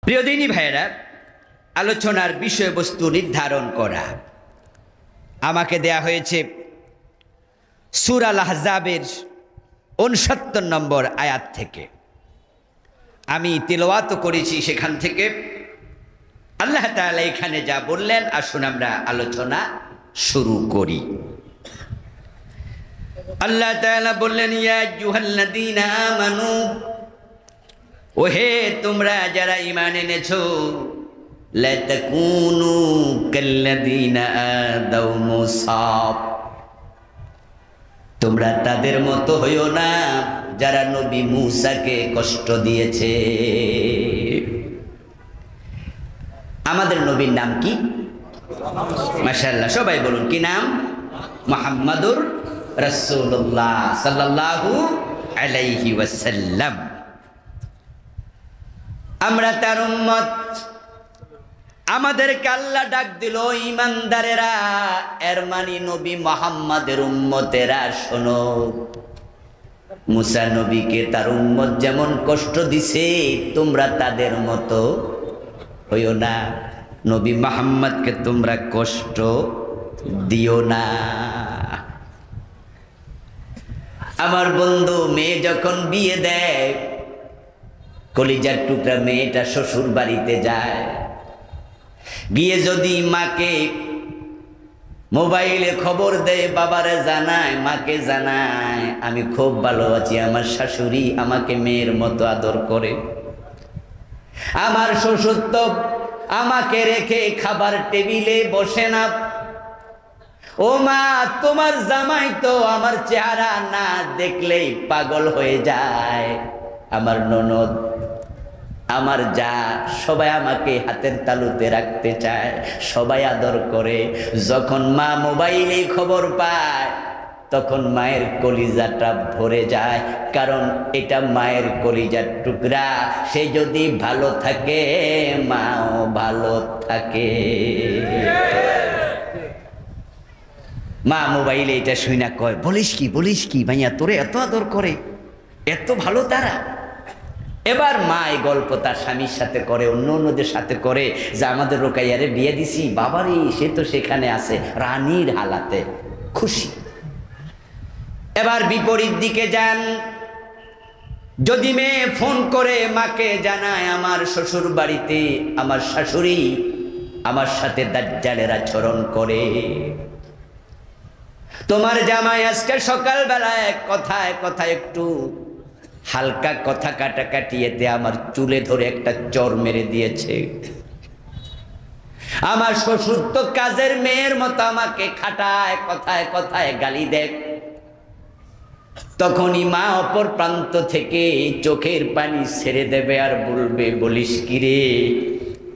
প্রিয় দিনী ভাইয়েরা, আলোচনার বিষয়বস্তু নির্ধারণ করা আমাকে দেয়া হয়েছে সূরা আল আহজাবের ৬৯ নম্বর আয়াত থেকে। আমি তিলাওয়াত করেছি সেখান থেকে। আল্লাহ তাআলা এখানে যা বললেন, আসুন আমরা আলোচনা শুরু করি। আল্লাহ তাআলা বললেন, ইয়া আইয়ুহাল্লাযীনা আমানু, ওহে তোমরা যারা ঈমান এনেছো, লা তাকুনু কাল্লাযীনা আদাউ মূসা, তোমরা তাদের মতো হইও না যারা নবী মূসাকে কষ্ট দিয়েছে। আমাদের নবীর নাম কি? মাশাআল্লাহ, সবাই বলুন কি নাম? মুহাম্মাদুর রাসূলুল্লাহ সাল্লাল্লাহু আলাইহি ওয়াসাল্লাম। আমরা তার উম্মত। আমাদেরকে আল্লাহ ডাক দিল ঈমানদারেরা, এর মানে নবী মুহাম্মাদের উম্মতেরা শোনো, মূসা নবীকে তার উম্মত যেমন কষ্ট দিছে তোমরা তাদের মতো হইও না, নবী মুহাম্মদকে তোমরা কষ্ট দিও না। আমার বন্ধু, মেয়ে যখন বিয়ে দেয়, কলিজার টুকরা মেয়েটা শ্বশুর বাড়িতে যায়, গিয়ে যদি মাকে মোবাইলে খবর দেয়, বাবারে জানায়, মাকে জানায়, আমি খুব ভালো আছি, আমার শাশুড়ি আমাকে মেয়ের মতো আদর করে, আমার শ্বশুর তো আমাকে রেখে খাবার টেবিলে বসে না, ও মা তোমার জামাই তো আমার চেহারা না দেখলেই পাগল হয়ে যায়, আমার ননদ, আমার যা, সবাই আমাকে হাতের তালুতে রাখতে চায়, সবাই আদর করে। যখন মা মোবাইলে খবর পায় তখন মায়ের কলিজাটা ভরে যায়, কারণ এটা মায়ের কলিজার টুকরা, সে যদি ভালো থাকে মাও ভালো থাকে। মা মোবাইলে এটা শুইনা কয়, বলিস কি ভাইয়া, তোরে এত আদর করে, এত ভালো তারা। এবার মা এই গল্প তার স্বামীর সাথে করে, অন্যদের সাথে করে, যে আমাদের রোকাইয়ারে বিয়ে দিছি, বাবারে সে তো সেখানে আছে রানীর হালাতে, খুশি। এবার বিপরীত দিকে যান, যদি মেয়ে ফোন করে মাকে জানায়, আমার শ্বশুর বাড়িতে আমার শাশুড়ি আমার সাথে দাজ্জালের আচরণ করে, তোমার জামাই আজকে সকালবেলায় কথায় কথায় একটু হালকা কথা কাটাকাটিয়েতে আমার চুলে ধরে একটা চর মেরে দিয়েছে, আমার শ্বশুর তো কাজের মেয়ের মতো আমাকে খাটায়, কথায় কথায় গালি দেয়। তখনই মা অপর প্রান্ত থেকে চোখের পানি ছেড়ে দেবে আর বলবে, বলিস কি রে,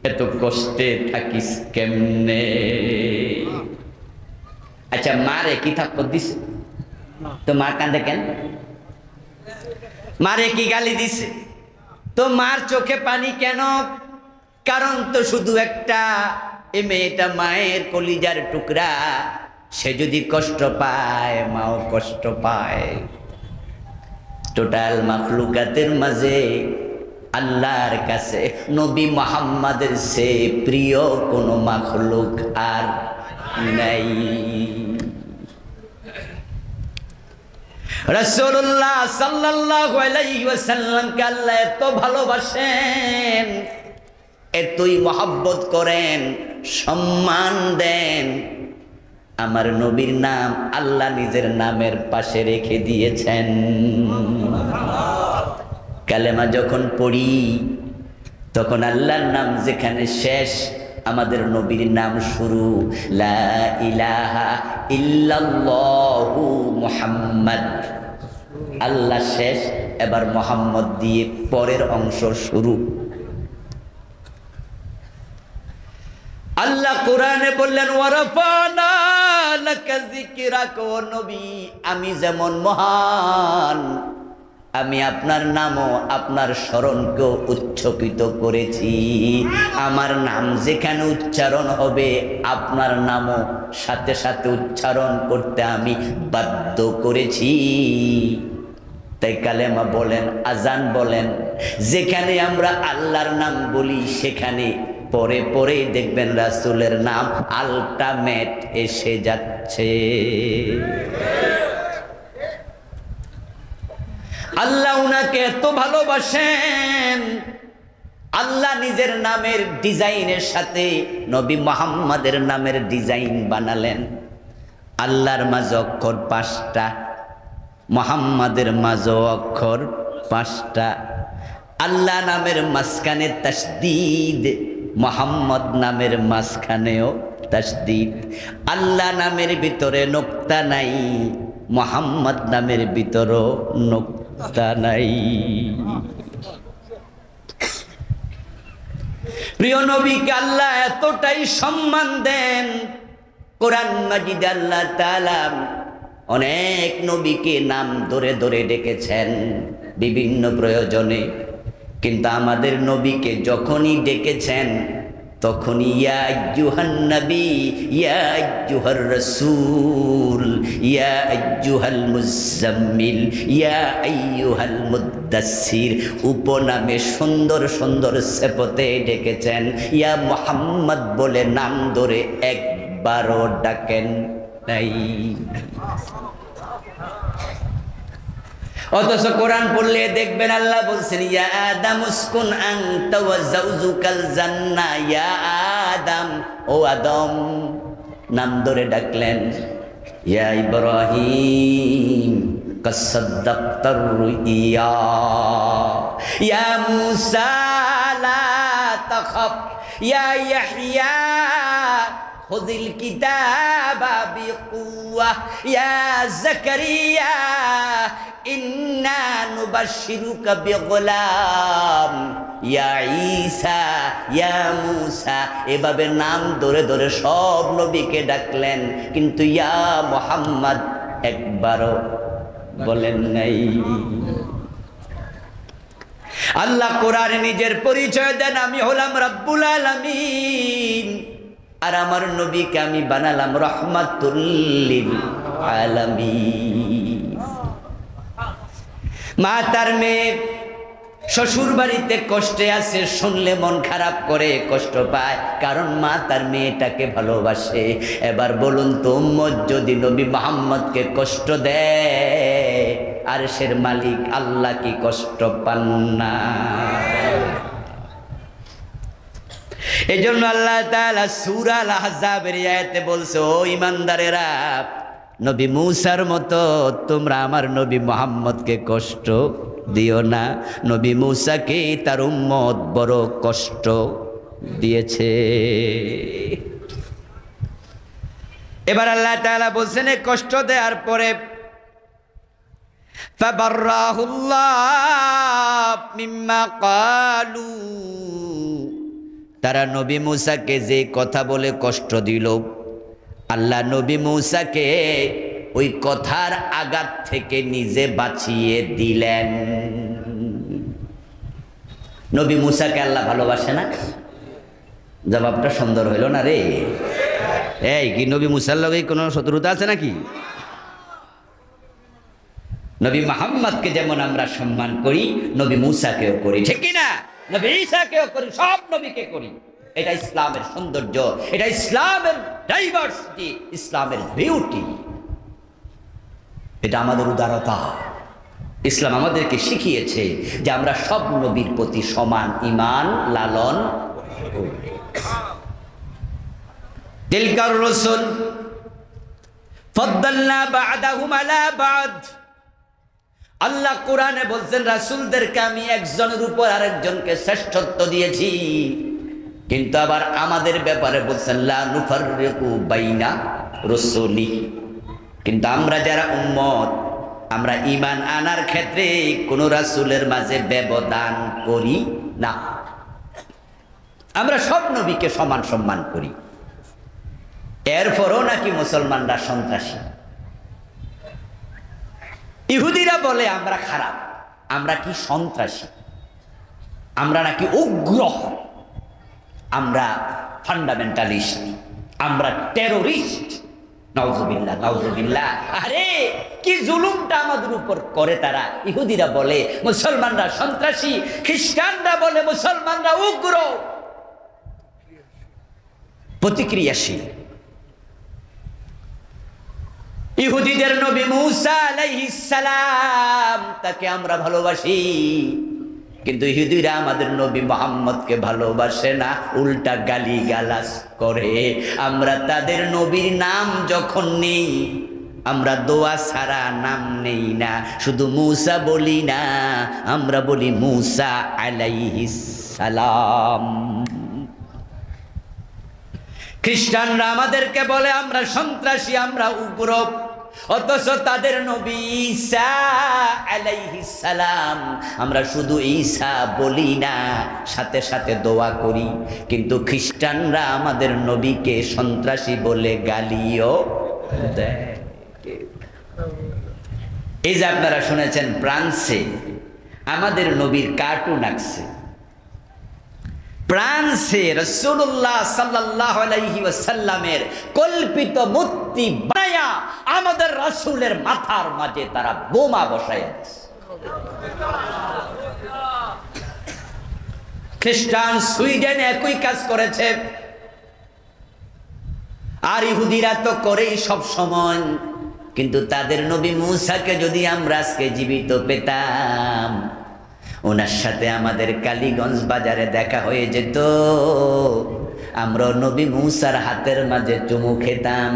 এত কষ্টে থাকিস কেমনে? আচ্ছা, মারে কি থাপ্পড় দিছে তো মার কান্দে কেন? মারে কি গালি দিছে তো মার চোখে পানি কেন? কারণ তো শুধু একটা, এ মেয়েটা মায়ের কলিজার টুকরা, সে যদি কষ্ট পায় মাও কষ্ট পায়। টোটাল মাখলুকাতের মাঝে আল্লাহর কাছে নবী মুহাম্মাদের সে প্রিয় কোনো মাখলুক আর নাই। রাসূলুল্লাহ সাল্লাল্লাহু আলাইহি ওয়াসাল্লামকে আল্লাহ এত ভালোবাসেন, এতই মহব্বত করেন, সম্মান দেন, আমার নবীর নাম আল্লাহ নিজের নামের পাশে রেখে দিয়েছেন। কালেমা যখন পড়ি তখন আল্লাহর নাম যেখানে শেষ, আমাদের নবীর নাম শুরু, লা ইলাহা ইল্লাল্লাহু মুহাম্মাদ, আল্লাহ শেষ, এবার মুহাম্মদ দিয়ে পরের অংশ শুরু। আল্লাহ কোরআনে বললেন, ওয়ারাফানা লাকা যিকরাক, ও নবী আমি যেমন মহান, আমি আপনার নামও আপনার স্মরণকেও উচ্চকিত করেছি। আমার নাম যেখানে উচ্চারণ হবে আপনার নামও সাথে সাথে উচ্চারণ করতে আমি বাধ্য করেছি। তাই কালেমা বলেন, আজান বলেন, যেখানে আমরা আল্লাহর নাম বলি সেখানে পরে পরেই দেখবেন রাসূলের নাম আল্টিমেট এসে যাচ্ছে। আল্লাহ উনাকে এত ভালোবাসেন, আল্লাহ নিজের নামের ডিজাইনের সাথে নবী মুহাম্মাদের নামের ডিজাইন বানালেন। আল্লাহর মাঝে অক্ষর 5টা, মুহাম্মাদের মাঝে অক্ষর 5টা। আল্লাহ নামের মাঝখানে তাসদীদ, মুহাম্মদ নামের মাঝখানেও তাসদীদ। আল্লাহ নামের ভিতরে নোক্তা নাই, মুহাম্মদ নামের ভিতরেও নোক্তা নাই। প্রিয় নবীকে আল্লাহ এতটাই সম্মান দেন, কোরআন মাজিদে আল্লাহ তাআলা অনেক নবীকে নাম ধরে ধরে ডেকেছেন বিভিন্ন প্রয়োজনে, কিন্তু আমাদের নবীকে যখনই ডেকেছেন তখনই ইয়া আইয়ুহান নবী, ইয়া আইয়ুহার রাসূল, ইয়া আইয়ুহাল মুজাম্মিল, ইয়া আইয়ুহাল মুদ্দাসসির উপনামে সুন্দর সুন্দর সিফতে ডেকেছেন। ইয়া মুহাম্মদ বলে নাম ধরে একবারও ডাকেন নাই। অথচ কোরআন পড়লে দেখবেন আল্লাহ বলছেন, ইয়া আদম উসকুন আনতা ওয়া যাওজুকাল জান্নাহ, ইয়া আদম, ও আদম, নাম ধরে ডাকলেন। ইয়া ইব্রাহিম কাদ সাদ্দাকতার রুইয়া, ইয়া মূসা লা তাখাফ, ইয়া ইয়াহইয়া খুযিল কিতাবা বিকুওয়া, ইয়া যাকারিয়া ইন্না নুবাশশিরুকা বিগুলাম, ইয়া ঈসা, ইয়া মূসা। এভাবে নাম ধরে ধরে সব নবীকে ডাকলেন, কিন্তু ইয়া মুহাম্মদ একবারও বলেন নাই। আল্লাহ কোরআনে নিজের পরিচয় দেন, আমি হলাম রব্বুল আলামিন, আর আমার নবীকে আমি বানালাম রাহমাতুল লিল আলামিন। মা তার মেয়ে শ্বশুর বাড়িতে কষ্টে আছে শুনলে মন খারাপ করে, কষ্ট পায়, কারণ মা তার মেয়েটাকে ভালোবাসে। এবার বলুন তো, উম্মত যদি নবী মুহাম্মদকে কষ্ট দেয়, আরশের মালিক আল্লাহ কি কষ্ট পান না? এজন্য আল্লাহ তাআলা সূরা আল আহজাবের আয়াতে বলছে, ও ঈমানদারেরা, নবী মূসার মতো তোমরা আমার নবী মুহাম্মদকে কষ্ট দিও না। নবী মূসাকে তার উম্মত বড় কষ্ট দিয়েছে। এবার আল্লাহ তাআলা বলছেন, এই কষ্ট দেওয়ার পরে ফাবাররাহুল্লাহ মিম্মা ক্বালু, তারা নবী মূসাকে যে কথা বলে কষ্ট দিল, আল্লাহ নবী মূসাকে ওই কথার আঘাত থেকে নিজে বাঁচিয়ে দিলেন। নবী মূসাকে আল্লাহ ভালোবাসে না? জবাবটা সুন্দর হইল না রে? এই কি নবী মূসার লগে কোনো শত্রুতা আছে নাকি? নবী মুহাম্মদকে যেমন আমরা সম্মান করি, নবী মূসাকেও করি, ঠিক কি না? নবী ঈসাকেও করি, সব নবীকে করি। এটা ইসলামের সৌন্দর্য, এটা ইসলামের ডাইভার্সিটি, ইসলামের বিউটি, এটা আমাদের উদারতা। ইসলাম আমাদেরকে শিখিয়েছে যে আমরা সব নবীর প্রতি সমান ঈমান লালন করি। তিলকার রাসূল ফাদ্দালনা বা'দাহুম আলা বা'দ। আল্লাহ কোরআনে বলছেন, রাসূলদেরকে আমি একজনের উপর আরেকজনকে শ্রেষ্ঠত্ব দিয়েছি, কিন্তু আবার আমাদের ব্যাপারে বলছেন লা নুফাররিকু বাইনা রাসূলি। কিন্তু আমরা যারা উম্মত, আমরা ঈমান আনার ক্ষেত্রে কোন রাসূলের মাঝে ব্যবধান করি না। আমরা সব নবীকে সমান সম্মান করি। এরপরও নাকি মুসলমানরা সন্ত্রাসী। ইহুদিরা বলে আমরা খারাপ, আমরা কি সন্ত্রাসী, আমরা নাকি উগ্র, আমরা ফান্ডামেন্টালিস্ট, আমরা টেরোরিস্ট। নাউজুবিল্লাহ, নাউজুবিল্লাহ। আরে কি জুলুমটা আমাদের উপর করে তারা। ইহুদিরা বলে মুসলমানরা সন্ত্রাসী, খ্রিস্টানরা বলে মুসলমানরা উগ্র, প্রতিক্রিয়াশীল। ইহুদিদের নবী মুসা আলাইহিস সালাম, তাকে আমরা ভালোবাসি, কিন্তু ইহুদিরা আমাদের নবী মুহাম্মদকে ভালোবাসে না, উল্টা গালিগালাজ করে। আমরা তাদের নবীর নাম যখন নেই, আমরা দোয়া ছাড়া নাম নেই না, শুধু মুসা বলি না, আমরা বলি মুসা আলাইহিস সালাম। খ্রিস্টানরা আমাদেরকে বলে আমরা সন্ত্রাসী, আমরা উগ্র, অথচ তাদের নবী ঈসা আলাইহিস সালাম আমরা শুধু ঈসা বলি না, সাথে সাথে দোয়া করি। কিন্তু খ্রিস্টানরা আমাদের নবীকে সন্ত্রাসী বলে গালিও দেয়। এই যে আপনারা শুনেছেন ফ্রান্সে আমাদের নবীর কার্টুন আঁকছে, ফ্রান্সে রাসূলুল্লাহ সাল্লাল্লাহু আলাইহি ওয়াসাল্লামের কল্পিত মূর্তি বানায়া আমাদের রাসূলের মাথার মাঝে তারা বোমা বসায় দিয়েছে। খ্রিস্টান সুইডেন একই কাজ করেছে, আর ইহুদিরা তো করেই সব সময়। কিন্তু তাদের নবী মুসাকে যদি আমরা আজকে জীবিত পেতাম, ওনার সাথে আমাদের কালীগঞ্জ বাজারে দেখা হয়ে যেত, আমরা নবী মুসার হাতের মাঝে চুমু খেতাম,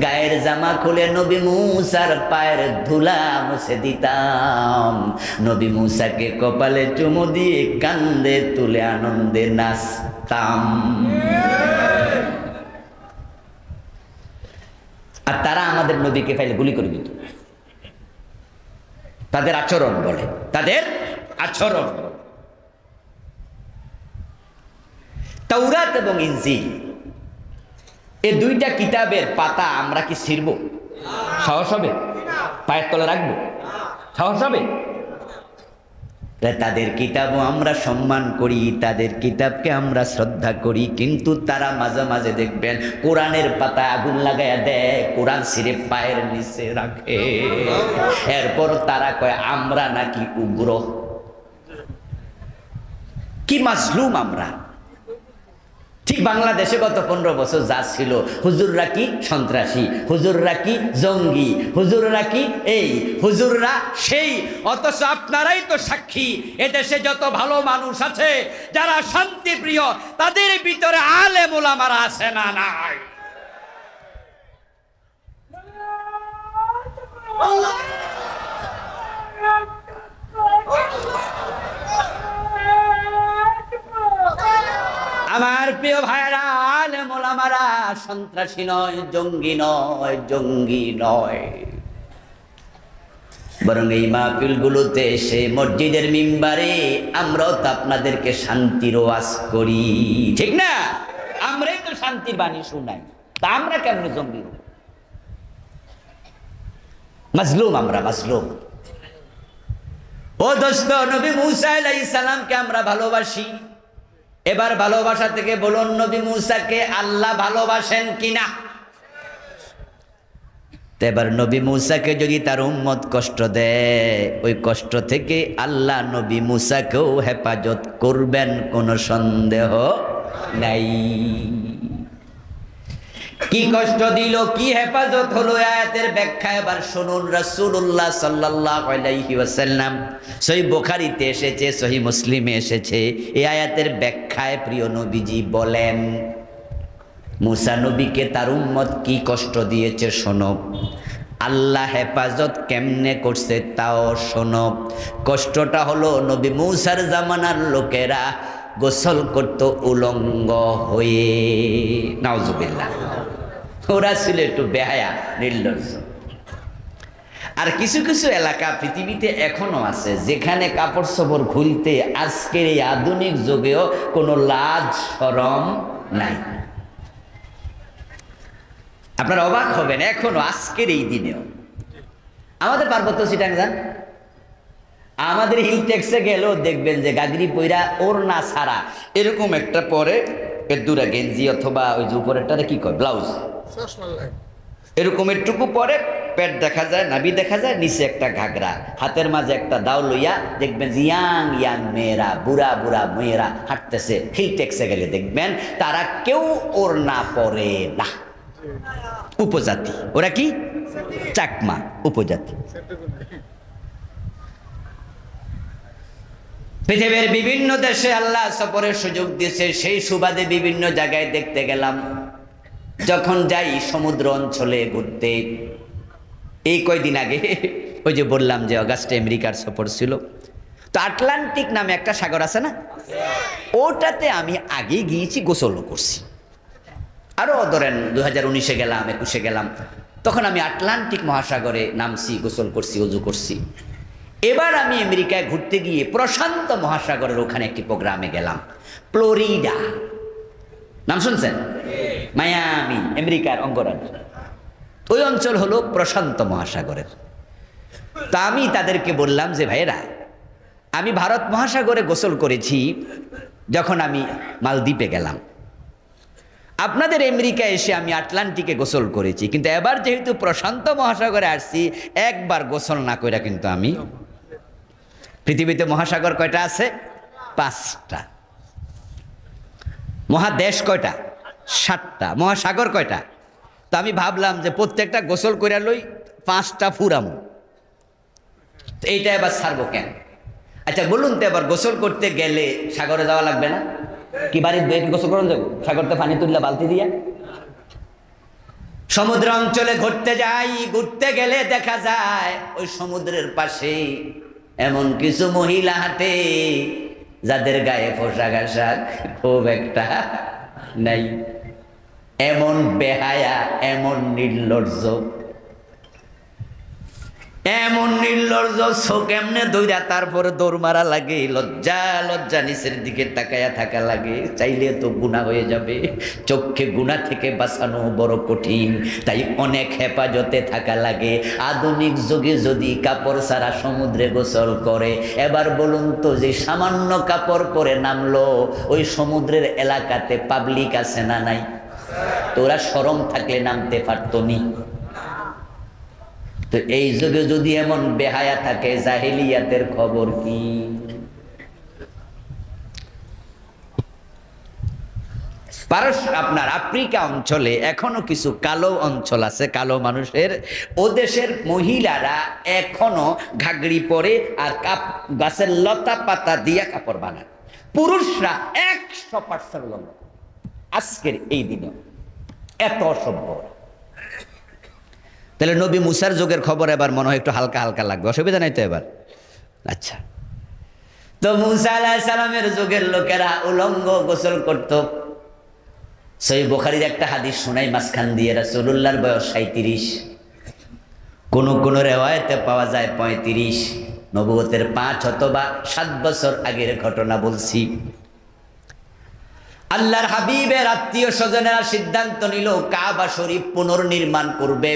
গায়ের জামা খুলে নবী মুসার পায়ের ধুলা মুছে দিতাম, নবী মুসাকে কপালে চুমু দিয়ে কান্দে তুলে আনন্দে নাচতাম। আর তারা আমাদের নবীকে ফাইলে গুলি করে দিত। তাদের আচরণ বলে, তাদের আচরণ। তাওরাত এবং ইনজিল এই দুইটা কিতাবের পাতা আমরা কি ছিঁড়ব? সাহস হবে? পায়ের তলে রাখবো? সাহস হবে? তাদের কিতাবও আমরা সম্মান করি, তাদের কিতাবকে আমরা শ্রদ্ধা করি, কিন্তু তারা মাঝে মাঝে দেখবেন কোরআনের পাতা আগুন লাগাইয়া দেয়, কোরআন ছিঁড়ে পায়ের নিচে রাখে। এরপর তারা কয় আমরা নাকি উগ্র। কি মাজলুম আমরা। ঠিক বাংলাদেশে গত 15 বছর যা ছিল, হুজুররা কি সন্ত্রাসী, হুজুররা কি জঙ্গি, হুজুররা কি এই, হুজুররা সেই। অথচ আপনারাই তো সাক্ষী, এদেশে যত ভালো মানুষ আছে যারা শান্তিপ্রিয়, তাদের ভিতরে আলেম ওলামারা আছে না নাই? আমার প্রিয় ভাইরা, আলেম ওলামারা সন্ত্রাসী নয়, জঙ্গি নয়, জঙ্গি নয়, বরং এই মাহফিলগুলোতে এসে মসজিদের মিম্বারে আমরাও তো আপনাদেরকে শান্তির ওয়াজ করি, ঠিক না? আমরাই তো শান্তির বাণী শুনাই, তা আমরা কেমনে জঙ্গি? মাজলুম আমরা, মাজলুম। ও দোস্ত, নবী মুসা আলাইহিস সালামকে আমরা ভালোবাসি। এবার ভালোবাসা থেকে বলুন, নবী মুসাকে আল্লাহ ভালোবাসেন কিনা? এবার নবী মুসাকে যদি তার উম্মত কষ্ট দেয়, ওই কষ্ট থেকে আল্লাহ নবী মুসাকেও হেফাজত করবেন, কোনো সন্দেহ নাই। কি কষ্ট দিল, কি হেফাজত হলো, আয়াতের ব্যাখ্যা এবার শুনুন। রাসূলুল্লাহ সাল্লাল্লাহু আলাইহি ওয়াসাল্লাম, সহিহ বুখারীতে এসেছে, সহিহ মুসলিমে এসেছে, এই আয়াতের ব্যাখ্যায় প্রিয় নবীজি বলেন, মুসা নবীকে তার উম্মত কি কষ্ট দিয়েছে শোনো, আল্লাহ হেফাজত কেমনে করছে তাও শোনো। কষ্টটা হলো, নবী মুসার জামানার লোকেরা গোসল করত উলঙ্গ হয়ে, নাউজুবিল্লাহ। ওরা ছিল একটু বেহায়া, নির্লজ্জ। আর কিছু কিছু এলাকা পৃথিবীতে এখনো আছে যেখানে কাপড় চোপড় খুলতে আজকের এই আধুনিক যুগেও কোনো লাজ শরম নাই। আপনারা অবাক হবেন, এখনো আজকের এই দিনেও আমাদের পার্বত্য চিটাং যান, আমাদের হিলটেক্সে গেলেও দেখবেন যে গাগরি পইরা ওর না ছাড়া এরকম একটা পরে এর দুরা গেঞ্জি অথবা ওই যে উপরেরটা কি কয় ব্লাউজ, এরকম একটুকু পরে পেট দেখা যায়, নাভি দেখা যায়, নিচে একটা ঘাগরা, হাতের মাঝে একটা দাও লইয়া দেখবেন ইয়াং ইয়াং মেয়েরা, বুড়া বুড়া মেয়েরা হাঁটতেছে। হিলটেক্সে গেলে দেখবেন তারা কেউ ওর না পরে না, উপজাতি। ওরা কি? চাকমা উপজাতি। পৃথিবীর বিভিন্ন দেশে আল্লাহ সফরের সুযোগ দিয়েছে, সেই সুবাদে বিভিন্ন জায়গায় দেখতে গেলাম। যখন যাই সমুদ্র অঞ্চলে ঘুরতে, এই কয়দিন আগে ওই যে বললাম যে অগাস্টে আমেরিকার সফর ছিল, তো আটলান্টিক নামে একটা সাগর আছে না, ওটাতে আমি আগে গিয়েছি, গোসলও করছি। আরও ধরেন 2019-এ গেলাম, 21-এ গেলাম, তখন আমি আটলান্টিক মহাসাগরে নামছি, গোসল করছি, ওযু করছি। এবার আমি আমেরিকায় ঘুরতে গিয়ে প্রশান্ত মহাসাগরের ওখানে একটি প্রোগ্রামে গেলাম, ফ্লোরিডা, নাম শুনছেন? মায়ামি, আমেরিকার অঙ্গরাজ্য। ওই অঞ্চল হলো প্রশান্ত মহাসাগরের। তা আমি তাদেরকে বললাম যে ভাইয়েরা, আমি ভারত মহাসাগরে গোসল করেছি যখন আমি মালদ্বীপে গেলাম, আপনাদের আমেরিকায় এসে আমি আটলান্টিকে গোসল করেছি, কিন্তু এবার যেহেতু প্রশান্ত মহাসাগরে আসছি, একবার গোসল না কইরা কিন্তু আমি। পৃথিবীতে মহাসাগর কয়টা আছে? 5টা। মহাদেশ কয়টা? 7টা। মহাসাগর কয়টা? তো আমি ভাবলাম যে প্রত্যেকটা গোসল কইরা লই, 5টা ফুরামো, তো এইটা এবার ছাড়বো কেন? আচ্ছা বলুন তো, এবার গোসল করতে গেলে সাগরে যাওয়া লাগবে না? কি বাড়ির দুয়ে কি গোসল করুন যাবো? সাগরতে পানি তুললে বালতি দিয়া। সমুদ্র অঞ্চলে ঘুরতে যাই, ঘুরতে গেলে দেখা যায় ওই সমুদ্রের পাশে এমন কিছু মহিলা হাঁটে যাদের গায়ে পোশাক আশাক খুব একটা নাই। এমন বেহায়া, এমন নির্লজ্জ, এমন নির্লজ্জ, চোখ এমনে দৌড়া তারপরে দৌড় মারা লাগে, লজ্জা লজ্জা নিচের দিকে তাকায়া থাকা লাগে। চাইলে তো গুনাহ হয়ে যাবে, চোখকে গুনাহ থেকে বাঁচানো বড় কঠিন, তাই অনেক হেফাজতে থাকা লাগে। আধুনিক যুগে যদি কাপড় ছাড়া সমুদ্রে গোসল করে, এবার বলুন তো, যে সামান্য কাপড় পরে নামলো, ওই সমুদ্রের এলাকাতে পাবলিক আছে না নাই? তোরা শরম থাকলে নামতে পারতো নি? তো এই যুগে যদি এমন বেহায়া থাকে, জাহেলিয়াতের খবর কি? আপনার আফ্রিকা অঞ্চলে এখনো কিছু কালো অঞ্চল আছে, কালো মানুষের, ও দেশের মহিলারা এখনো ঘাগড়ি পরে আর গাছের লতা পাতা দিয়া কাপড় বানায়। পুরুষরা 100% লম্বা। আজকের এই দিনে এত অসভ্য। তাহলে নবী মুসার যুগের খবর এবার মনে হয় একটু হালকা হালকা লাগবে, অসুবিধা নাই তো এবার? আচ্ছা, তো মুসা আলাইহিস সালামের যুগের লোকেরা উলঙ্গ গোসল করত। সহিহ বুখারীর একটা হাদিস শোনাই মাঝখান দিয়ে, রাসূলুল্লাহর বয়স 37, কোন কোন রিওয়ায়াতে পাওয়া যায় 35। নবুয়তের 5 অথবা 7 বছর আগের ঘটনা বলছি। আল্লাহর হাবিবের আত্মীয় স্বজনেরা সিদ্ধান্ত নিল কাবা শরীফ পুনর্নির্মাণ করবে।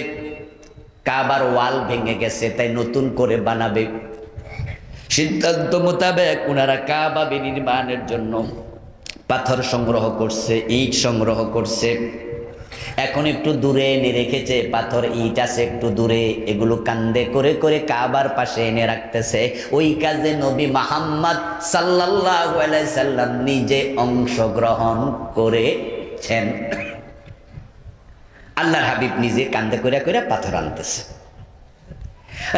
কাবার ওয়াল ভেঙে গেছে, তাই নতুন করে বানাবে। সিদ্ধান্ত মোতাবেক ওনারা কাবা বিনির্মাণের জন্য পাথর সংগ্রহ করছে, ইট সংগ্রহ করছে। এখন একটু দূরে এনে রেখেছে, পাথর ইট আছে একটু দূরে, এগুলো কান্দে করে করে কাবার পাশে এনে রাখতেছে। ওই কাজে নবী মুহাম্মদ সাল্লাল্লাহু আলাইহি সাল্লাম নিজে অংশগ্রহণ করেছেন। আল্লাহর হাবিব নিজে কান্দে করে করে পাথর আনতেছে।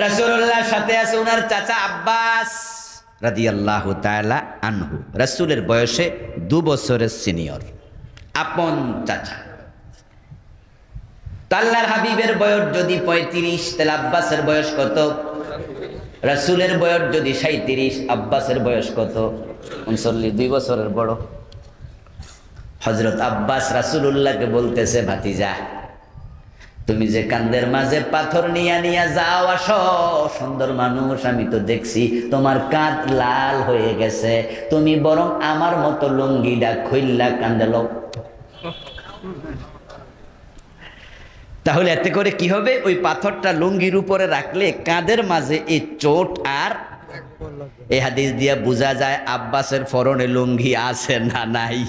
রাসূলুল্লাহর সাথে আছে ওনার চাচা আব্বাস রাদিয়াল্লাহু তাআলা আনহু, রাসূলের বয়সে 2 বছরের সিনিয়র, আপন চাচা। আল্লাহর হাবিবের বয়স যদি 35, তাহলে আব্বাসের বয়স কত? রাসূলের বয়স যদি 37, আব্বাসের বয়স কত? 39, 2 বছরের বড়। হযরত আব্বাস রাসূলুল্লাহকে বলতেছে, ভাতিজা তুমি যে কান্দের মাঝে পাথর নিয়া নিয়া যাও আসো, সুন্দর মানুষ আমি তো দেখছি, তোমার কাঁধ লাল হয়ে গেছে, তুমি বরং আমার মতো লুঙ্গিটা খুইল্লা কান্দে লও। তাহলে এতে করে কি হবে? ওই পাথরটা লুঙ্গির উপরে রাখলে কাঁধের মাঝে এই চোট আর। এই হাদিস দিয়া বোঝা যায় আব্বাসের ফরনে লুঙ্গি আছে না নাই।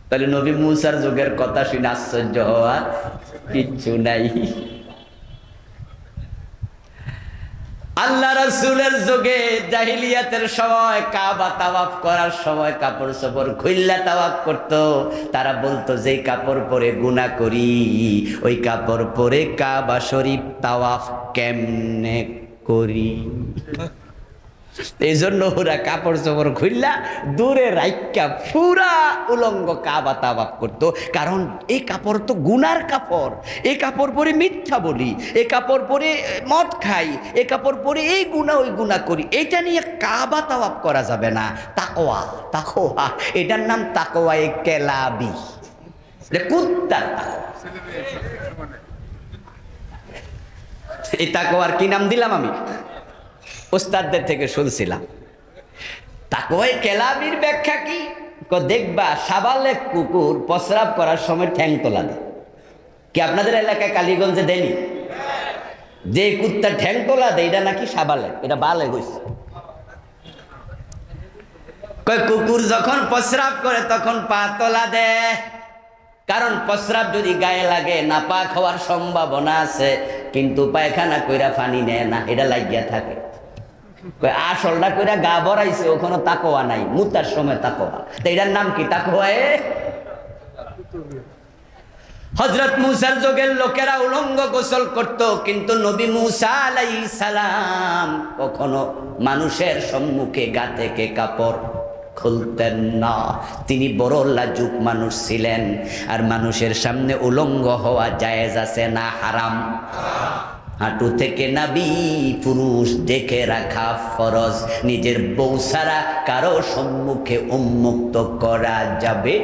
তাহলে নবী মুসার যুগের কথা শুনে আশ্চর্য হওয়ার কিচ্ছু নাই। আল্লাহ রাসূলের যুগে জাহিলিয়াতের সময় কাবা তাওয়াফ করার সময় কাপড় চোপড় খুইল্লা তাওয়াফ করত। তারা বলতো যে কাপড় পরে গুনাহ করি, ওই কাপড় পরে কাবা শরীফ তাওয়াফ কেমনে করি? এই জন্য ওরা কাপড় চোপড় খুইল্লা দূরে রাইকা পুরা উলঙ্গ কাবা তাওয়াফ করতো। কারণ এই কাপড় তো গুনার কাপড়, এই কাপড় পরে মিথ্যা বলি, এই কাপড় পরে মদ খাই, এই কাপড় পরে এই গুনাহ ওই গুনাহ করি, এটা নিয়ে কাবা তাওয়াফ করা যাবে না। তাকওয়া, তাকওয়া, এটার নাম তাকওয়ায়ে কেলাবি, কুত্তার তাকওয়া। এই তাকওয়ার কি নাম দিলাম আমি? ওস্তাদদের থেকে শুনছিলাম। তাকওয়ায়ে কেলাবির ব্যাখ্যা কি? দেখবা সাবালেক কুকুর প্রস্রাব করার সময় ঠ্যাং তোলা দেয়। কি আপনাদের এলাকায় কালীগঞ্জে দেয়নি? যে কুত্তা ঠ্যাং তোলা দেয় এটা নাকি সাবালেক, এটা বালেগ হইছে। কুকুর যখন প্রস্রাব করে তখন পা তোলা দেয়, কারণ প্রস্রাব যদি গায়ে লাগে নাপাক হওয়ার সম্ভাবনা আছে, কিন্তু পায়খানা কইরা পানি নেয় না, এটা লাগিয়া থাকে। আসলটা কইরা গা ভরাইছে, ওখানে তাকওয়া নাই, মুতার সময় তাকওয়া। তো এটার নাম কি? তাকওয়ায়ে। হযরত মুসার যুগের লোকেরা উলঙ্গ গোসল করত, কিন্তু নবী মুসা আলাইহিস সালাম কখনো মানুষের সম্মুখে গা থেকে কাপড় খুলতেন না। তিনি বড় লাজুক মানুষ ছিলেন। আর মানুষের সামনে উলঙ্গ হওয়া জায়েজ আছে না হারাম? হাঁটু থেকে নাভি পুরুষ দেখে রাখা ফরজ। নিজের বউ ছাড়া কারো সম্মুখে উন্মুক্ত করা যাবে।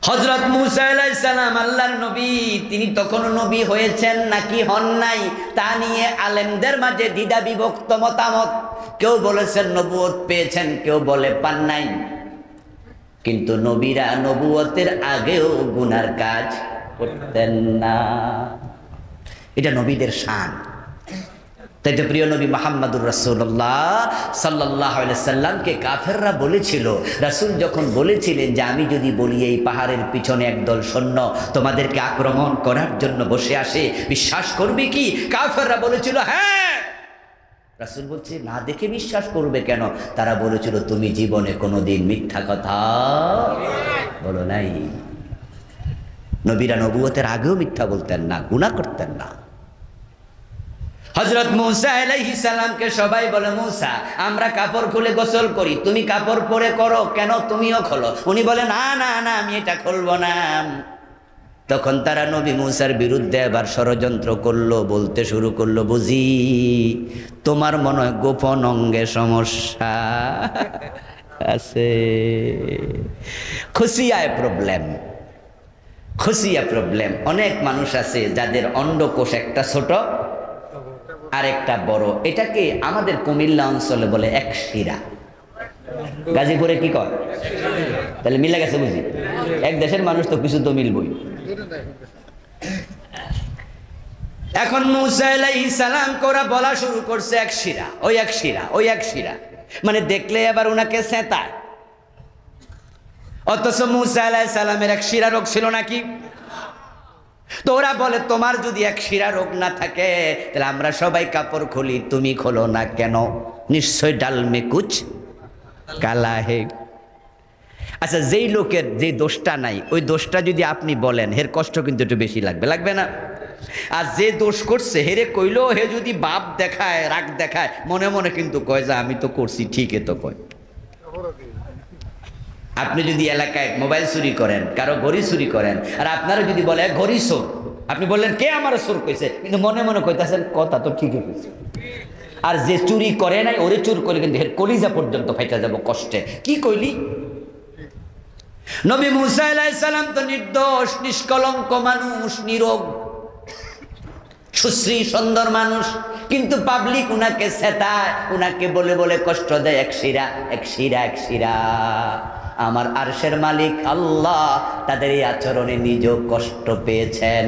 হযরত মুসা আলাইহিস সালাম আল্লাহর নবী, তিনি তখন নবী হয়েছেন নাকি হন নাই তা নিয়ে আলেমদের মাঝে দ্বিধা বিভক্ত মতামত। কেউ বলেছেন নবুয়ত পেয়েছেন, কেউ বলে পান নাই। কিন্তু নবীরা নবুয়তের আগেও গুনার কাজ করতেন না, এটা নবীদের শান। তাই তো প্রিয় নবী মুহাম্মদুর রাসূলুল্লাহ সাল্লাল্লাহু আলাইহি সাল্লামকে কাফেররা বলেছিল, রাসূল যখন বলেছিলেন যে আমি যদি বলি এই পাহাড়ের পিছনে একদল সৈন্য তোমাদেরকে আক্রমণ করার জন্য বসে আসে, বিশ্বাস করবে কি? কাফেররা বলেছিল হ্যাঁ। রাসূল বলছে না দেখে বিশ্বাস করবে কেন? তারা বলেছিল তুমি জীবনে কোনোদিন মিথ্যা কথা বলো নাই। নবীরা নবুয়তের আগেও মিথ্যা বলতেন না, গুনাহ করতেন না। হযরত মুসা আলাইহিস সালামকে সবাই বলে মুসা আমরা কাপড় খুলে গোসল করি, তুমি কাপড় পরে করো কেন? তুমিও খোলো। উনি বলে না না না আমি এটা খুলবো না। তখন তারা নবী মুসার বিরুদ্ধে আবার ষড়যন্ত্র করলো, বলতে শুরু করলো বুঝি তোমার মনে হয় গোপন অঙ্গে সমস্যা আছে। খুশিয়ায় প্রবলেম, খুশিয়া প্রবলেম। অনেক মানুষ আছে যাদের অন্ডকোষ একটা ছোট আর একটা বড়, এটাকে আমাদের কুমিল্লা অঞ্চলে বলে এক শিরা। গাজীপুরে কি কয়? তাহলে মিলে গেছে বুঝি। এক দেশের মানুষ তো কিছু তো মিলবই। এখন মুসা আলাইহিস সালাম কোরা বলা শুরু করছে এক শিরা, ওই এক শিরা, ওই এক শিরা, মানে দেখলে আবার উনাকে সেতায়। অথচ মুসা আলাইহিস সালামের এক শিরা রোগ ছিল নাকি? তো ওরা বলে তোমার যদি এক শিরা রোগ না থাকে তাহলে আমরা সবাই কাপড় খুলি, তুমি খোলো না কেন? নিশ্চয় ডাল মে কুছ কালা হে। আচ্ছা যেই লোকের যে দোষটা নাই ওই দোষটা যদি আপনি বলেন এর কষ্ট কিন্তু একটু বেশি লাগবে, লাগবে না? আর যে দোষ করছে হেরে কইলো, হে যদি বাপ দেখায় রাগ দেখায় মনে মনে কিন্তু কয় যে আমি তো করছি, ঠিকই তো কয়। আপনি যদি এলাকায় মোবাইল চুরি করেন, কারো ঘড়ি চুরি করেন, আর আপনারা যদি বলে ঘড়ি চোর, আপনি বললেন কে আমার চোর কইছে, কিন্তু মনে মনে কইতাছেন কথা তো ঠিকই কইছে। আর যে চুরি করে নাই ওরে চুর করে কিন্তু এর কলিজা পর্যন্ত ফাইটা যাব কষ্টে। কি কইলি? নবী মুসা আলাইহিস সালাম তো নির্দোষ নিষ্কলঙ্ক মানুষ, নীরব সুশ্রী সুন্দর মানুষ, কিন্তু পাবলিক উনাকে সেতায়, উনাকে বলে বলে কষ্ট দেয়। এক শিরা, এক শিরা, এক শিরা। আমার আরশের মালিক আল্লাহ তাদের এই আচরণে নিজেও কষ্ট পেয়েছেন,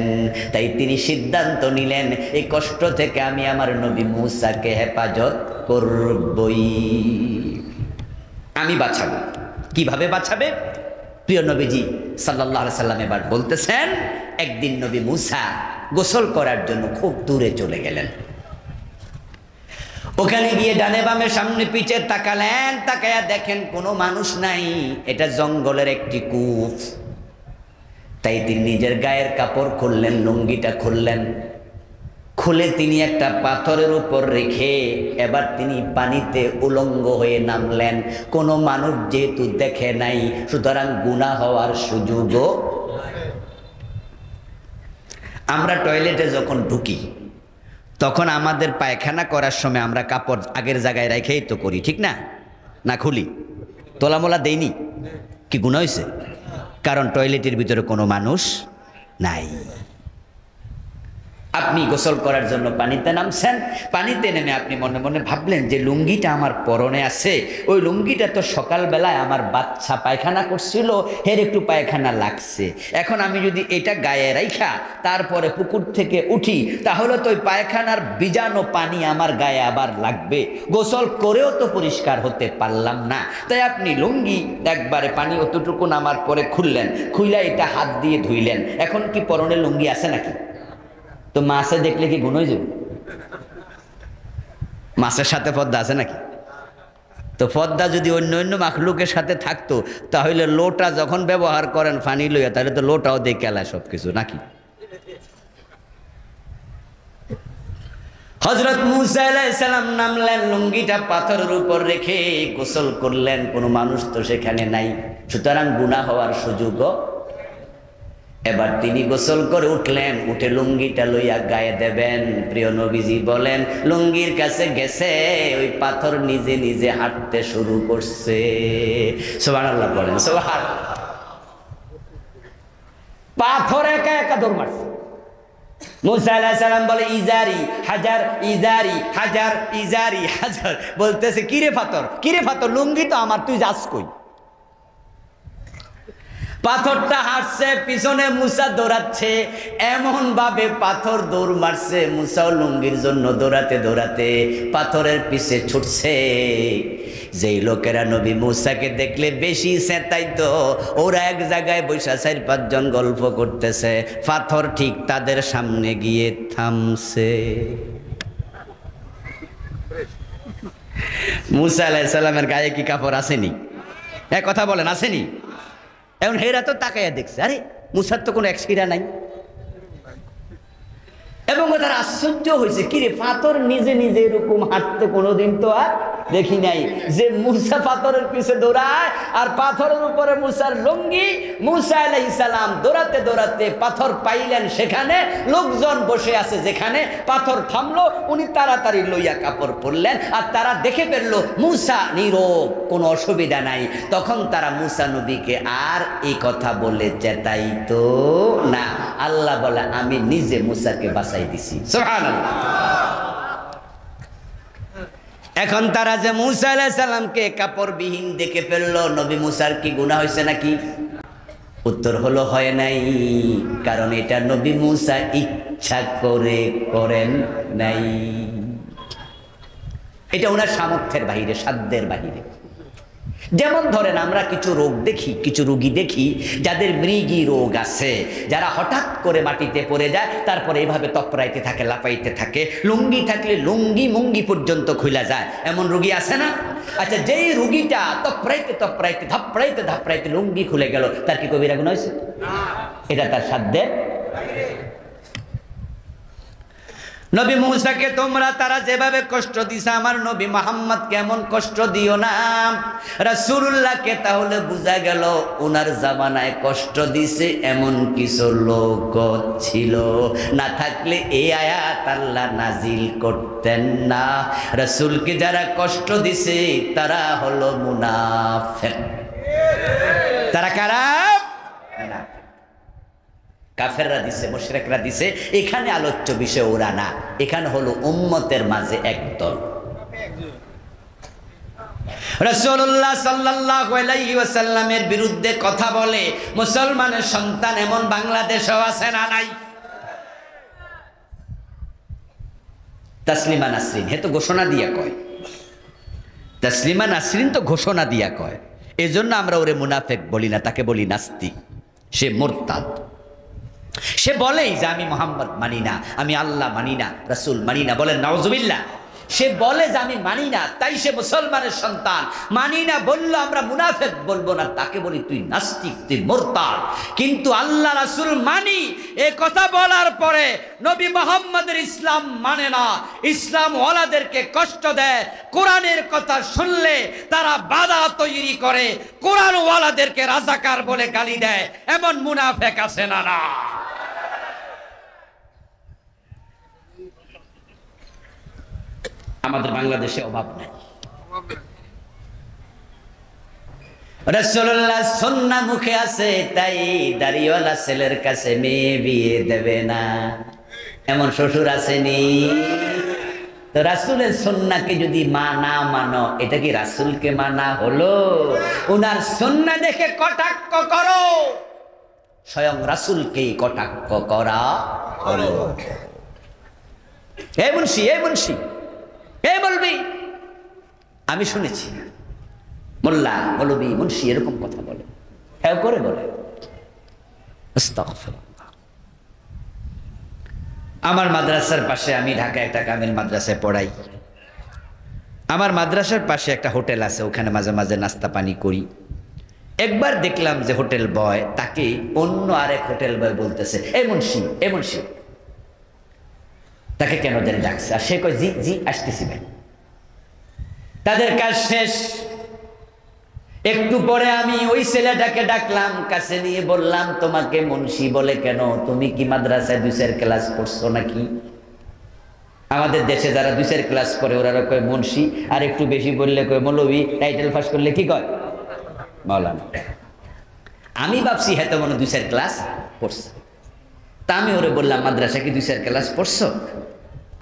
তাই তিনি সিদ্ধান্ত নিলেন এই কষ্ট থেকে আমি আমার নবী মুসাকে হেফাজত করবই, আমি বাঁচাবো। কিভাবে বাঁচাবে? প্রিয় নবীজি সাল্লাল্লাহু আলাইহি সাল্লাম এবার বলতেছেন, একদিন নবী মুসা গোসল করার জন্য খুব দূরে চলে গেলেন। ওখানে গিয়ে ডানে বামে সামনে পিছে তাকালেন, তাকায়া দেখেন কোনো মানুষ নাই, এটা জঙ্গলের একটি কূপ। তাই তিনি নিজের গায়ের কাপড় খুললেন, লুঙ্গিটা খুললেন, খুলে তিনি একটা পাথরের উপর রেখে এবার তিনি পানিতে উলঙ্গ হয়ে নামলেন। কোনো মানুষ যেহেতু দেখে নাই, সুতরাং গুনাহ হওয়ার সুযোগও। আমরা টয়লেটে যখন ঢুকি তখন আমাদের পায়খানা করার সময় আমরা কাপড় আগের জায়গায় রেখেই তো করি, ঠিক না? না খুলি, তোলামোলা দেইনি, কি গুনাহ হয়েছে? কারণ টয়লেটের ভিতরে কোনো মানুষ নাই। আপনি গোসল করার জন্য পানিতে নামছেন, পানিতে নেমে আপনি মনে মনে ভাবলেন যে লুঙ্গিটা আমার পরনে আছে, ওই লুঙ্গিটা তো সকালবেলায় আমার বাচ্চা পায়খানা করছিল, এর একটু পায়খানা লাগছে, এখন আমি যদি এটা গায়ে রাইখা তারপরে পুকুর থেকে উঠি তাহলে তো ওই পায়খানার বীজাণু পানি আমার গায়ে আবার লাগবে, গোসল করেও তো পরিষ্কার হতে পারলাম না। তাই আপনি লুঙ্গি একবারে পানি অতটুকু নামার পরে খুললেন, খুইলা এটা হাত দিয়ে ধুইলেন। এখন কি পরনে লুঙ্গি আছে নাকি? তো মাছে দেখলে কি গুণ হয়ে যাবে? মাছের সাথে পদ্মা আছে নাকি? তো পদ্মা যদি অন্য অন্য মাখলুকের সাথে থাকতো তাহলে লোটা যখন ব্যবহার করেন পানি লইয়া, তাহলে তো লোটাও দেখে এলায় সব কিছু নাকি? হযরত মুসা আলাইহিস সালাম নামলেন, লুঙ্গিটা পাথরের উপর রেখে গোসল করলেন, কোনো মানুষ তো সেখানে নাই, সুতরাং গুনাহ হওয়ার সুযোগও। এবার তিনি গোসল করে উঠলেন, উঠে লুঙ্গিটা লইয়া গায়ে দেবেন। প্রিয় নবীজি বলেন, লুঙ্গির কাছে গেছে, ওই পাথর নিজে নিজে হাঁটতে শুরু করছে। সুবহানাল্লাহ বলেন, সুবহানাল্লাহ। পাথর একা একা দৌড় মারছে। মুসা আলাইহিস সালাম বলে ইজারি হাজার, ইজারি হাজার, ইজারি হাজার, বলতেছে কিরে পাথর, কিরে পাথর, লুঙ্গি তো আমার, তুই যাস কই? পাথরটা হাঁটছে, পিছনে মুসা দৌড়াচ্ছে, এমন ভাবে পাথর দৌড় মারছে, মুসাও লুঙ্গির জন্য দৌড়াতে দৌড়াতে পাথরের পিছে ছুটছে। যেই লোকেরা নবী মুসাকে দেখলে বেশি চেতাইতো, ওরা এক জায়গায় বৈশা 4-5 জন গল্প করতেছে, পাথর ঠিক তাদের সামনে গিয়ে থামছে। মুসা আলাইহিস সালামের গায়ে কি কাপড় আসেনি? এক কথা বলেন, আসেনি? এখন হেরা তো তাকাইয়া দেখছে, আরে মুসার তো কোনো এক্সিরা নাই। এবং তার আশ্চর্য হয়েছে, কিরে পাথর নিজে নিজে এরকম হাঁটতে কোনোদিন তো আর দেখি নাই, যে মুসা পাথরের পিছে দৌড়ায় আর পাথরের উপরে মুসার লুঙ্গি। মুসা আলাইহিস সালাম দৌড়াতে দৌড়াতে পাথর পাইলেন, সেখানে লোকজন বসে আছে, যেখানে পাথর থামলো উনি তাড়াতাড়ি লইয়া কাপড় পরলেন, আর তারা দেখে ফেললো মুসা নীরব, কোনো অসুবিধা নাই। তখন তারা মুসা নবীকে আর এই কথা বলে চেতাইতো না। আল্লাহ বলে, আমি নিজে মুসাকে বাঁচাই দিছি। সুবহানাল্লাহ। এখন তারা যে মুসা আলাইহিস সালামকে কাপড়বিহীন দেখে ফেললো, নবী মুসার কি গুনাহ হয়েছে নাকি? উত্তর হলো হয় নাই, কারণ এটা নবী মুসা ইচ্ছা করে করেন নাই, এটা ওনার সামর্থ্যের বাহিরে, সাধ্যের বাহিরে। যেমন ধরেন আমরা কিছু রোগ দেখি, কিছু রোগী দেখি যাদের মৃগী রোগ আছে, যারা হঠাৎ করে মাটিতে পড়ে যায়, তারপরে এইভাবে তপড়াইতে থাকে, লাপাইতে থাকে, লুঙ্গি থাকলে লুঙ্গি মুঙ্গি পর্যন্ত খুলে যায়, এমন রোগী আছে না? আচ্ছা, যেই রোগীটা তপড়াইতে তপড়াইতে ধাপড়াইতে ধাপড়াইতে লুঙ্গি খুলে গেল, তার কি কবিরা গুনাহ হয়েছে? এটা তার সাধ্যের। নবী মুসাকে তোমরা তারা যেভাবে কষ্ট দিছে, আমার নবী মুহাম্মদ কেমন কষ্ট দিও না। রাসূলুল্লাহকে তাহলে বোঝা গেল ওনার জামানায় কষ্ট দিছে এমন কিছু লোক ছিল, না থাকলে এই আয়াত আল্লাহ নাজিল করতেন না। রাসূলকে যারা কষ্ট দিছে তারা হলো মুনাফিক। তারা কারা? কাফেররা দিছে, মুশরিকরা দিছে। এখানে আলোচ্য বিষয় ওরা না, এখানে হলো উম্মতের মাঝে একদল। রাসূলুল্লাহ সাল্লাল্লাহু আলাইহি ওয়াসাল্লামের বিরুদ্ধে কথা বলে মুসলমানের সন্তান এমন বাংলাদেশেও আছে না নাই? তাসলিমা নাসরিন হে তো ঘোষণা দিয়া কয়, তাসলিমা নাসরিন তো ঘোষণা দিয়া কয়, এজন্য আমরা ওরে মুনাফেক বলি না, তাকে বলি নাস্তিক। সে মুরতাদ। সে বলেই যে আমি মোহাম্মদ মানি না, আমি আল্লাহ মানি না, রাসূল মানি না, বলেন নাউজুবিল্লাহ। সে বলে যে আমি মানি না, তাই সে মুসলমানের সন্তান। মানি না বললো আমরা মুনাফেক বলবো না, তাকে বলি তুই নাস্তিক, তুই মুরতাদ। কিন্তু আল্লাহ রাসূল মানি, এ কথা বলার পরে নবী মুহাম্মদের ইসলাম মানে না, ইসলাম ওয়ালাদেরকে কষ্ট দেয়, কোরআনের কথা শুনলে তারা বাধা তৈরি করে, কোরআন ওয়ালাদেরকে রাজাকার বলে গালি দেয়, এমন মুনাফেক আছে না? না। আমাদের বাংলাদেশে অভাব নাই। রাসূলুল্লাহ সুন্নাহ মুখে আছে, তাই দাড়িওয়ালা ছেলের কাছে মেয়ে বিয়ে দেবে না, এমন শ্বশুর আসেনি? তো রাসূলের সুন্নাহকে যদি না মানো, এটা কি রাসূলকে মানা হলো? উনার সুন্নাহ দেখে কটাক্ষ করো, স্বয়ং রাসূলকেই কটাক্ষ করা হলো। এই মুন্সি, এই মুন্সি, এই বলবি, আমি শুনেছি মোল্লা মৌলবি মুন্সি এরকম কথা বলে, হ্যাঁ করে বলে। আস্তাগফিরুল্লাহ। আমার মাদ্রাসার পাশে, আমি ঢাকায় একটা কামিল মাদ্রাসায় পড়াই, আমার মাদ্রাসার পাশে একটা হোটেল আছে, ওখানে মাঝে মাঝে নাস্তা পানি করি। একবার দেখলাম যে হোটেল বয় তাকে অন্য আরেক হোটেল বয় বলতেছে এই মুন্সি, এই মুন্সি। তাকে কেন জানি ডাকছে, আর সে কয় জি জি আসতেছি ভাই। তাদের কাজ শেষ। একটু পরে আমি ওই ছেলেটাকে ডাকলাম, কাছে নিয়ে বললাম তোমাকে মুন্সি বলে কেন? তুমি কি মাদ্রাসায় 2 ক্লাস পড়ছো নাকি? আমাদের দেশে যারা 2 ক্লাস করে ওরা কয় মুন্সি, আর একটু বেশি বললে কয় মৌলবি, টাইটেল পাস করলে কি কয় মাওলানা। আমি ভাবছি হয়তো মনে 2 ক্লাস পড়ছে। তা আমি ওরে বললাম মাদ্রাসা কি 2 ক্লাস পড়ছো?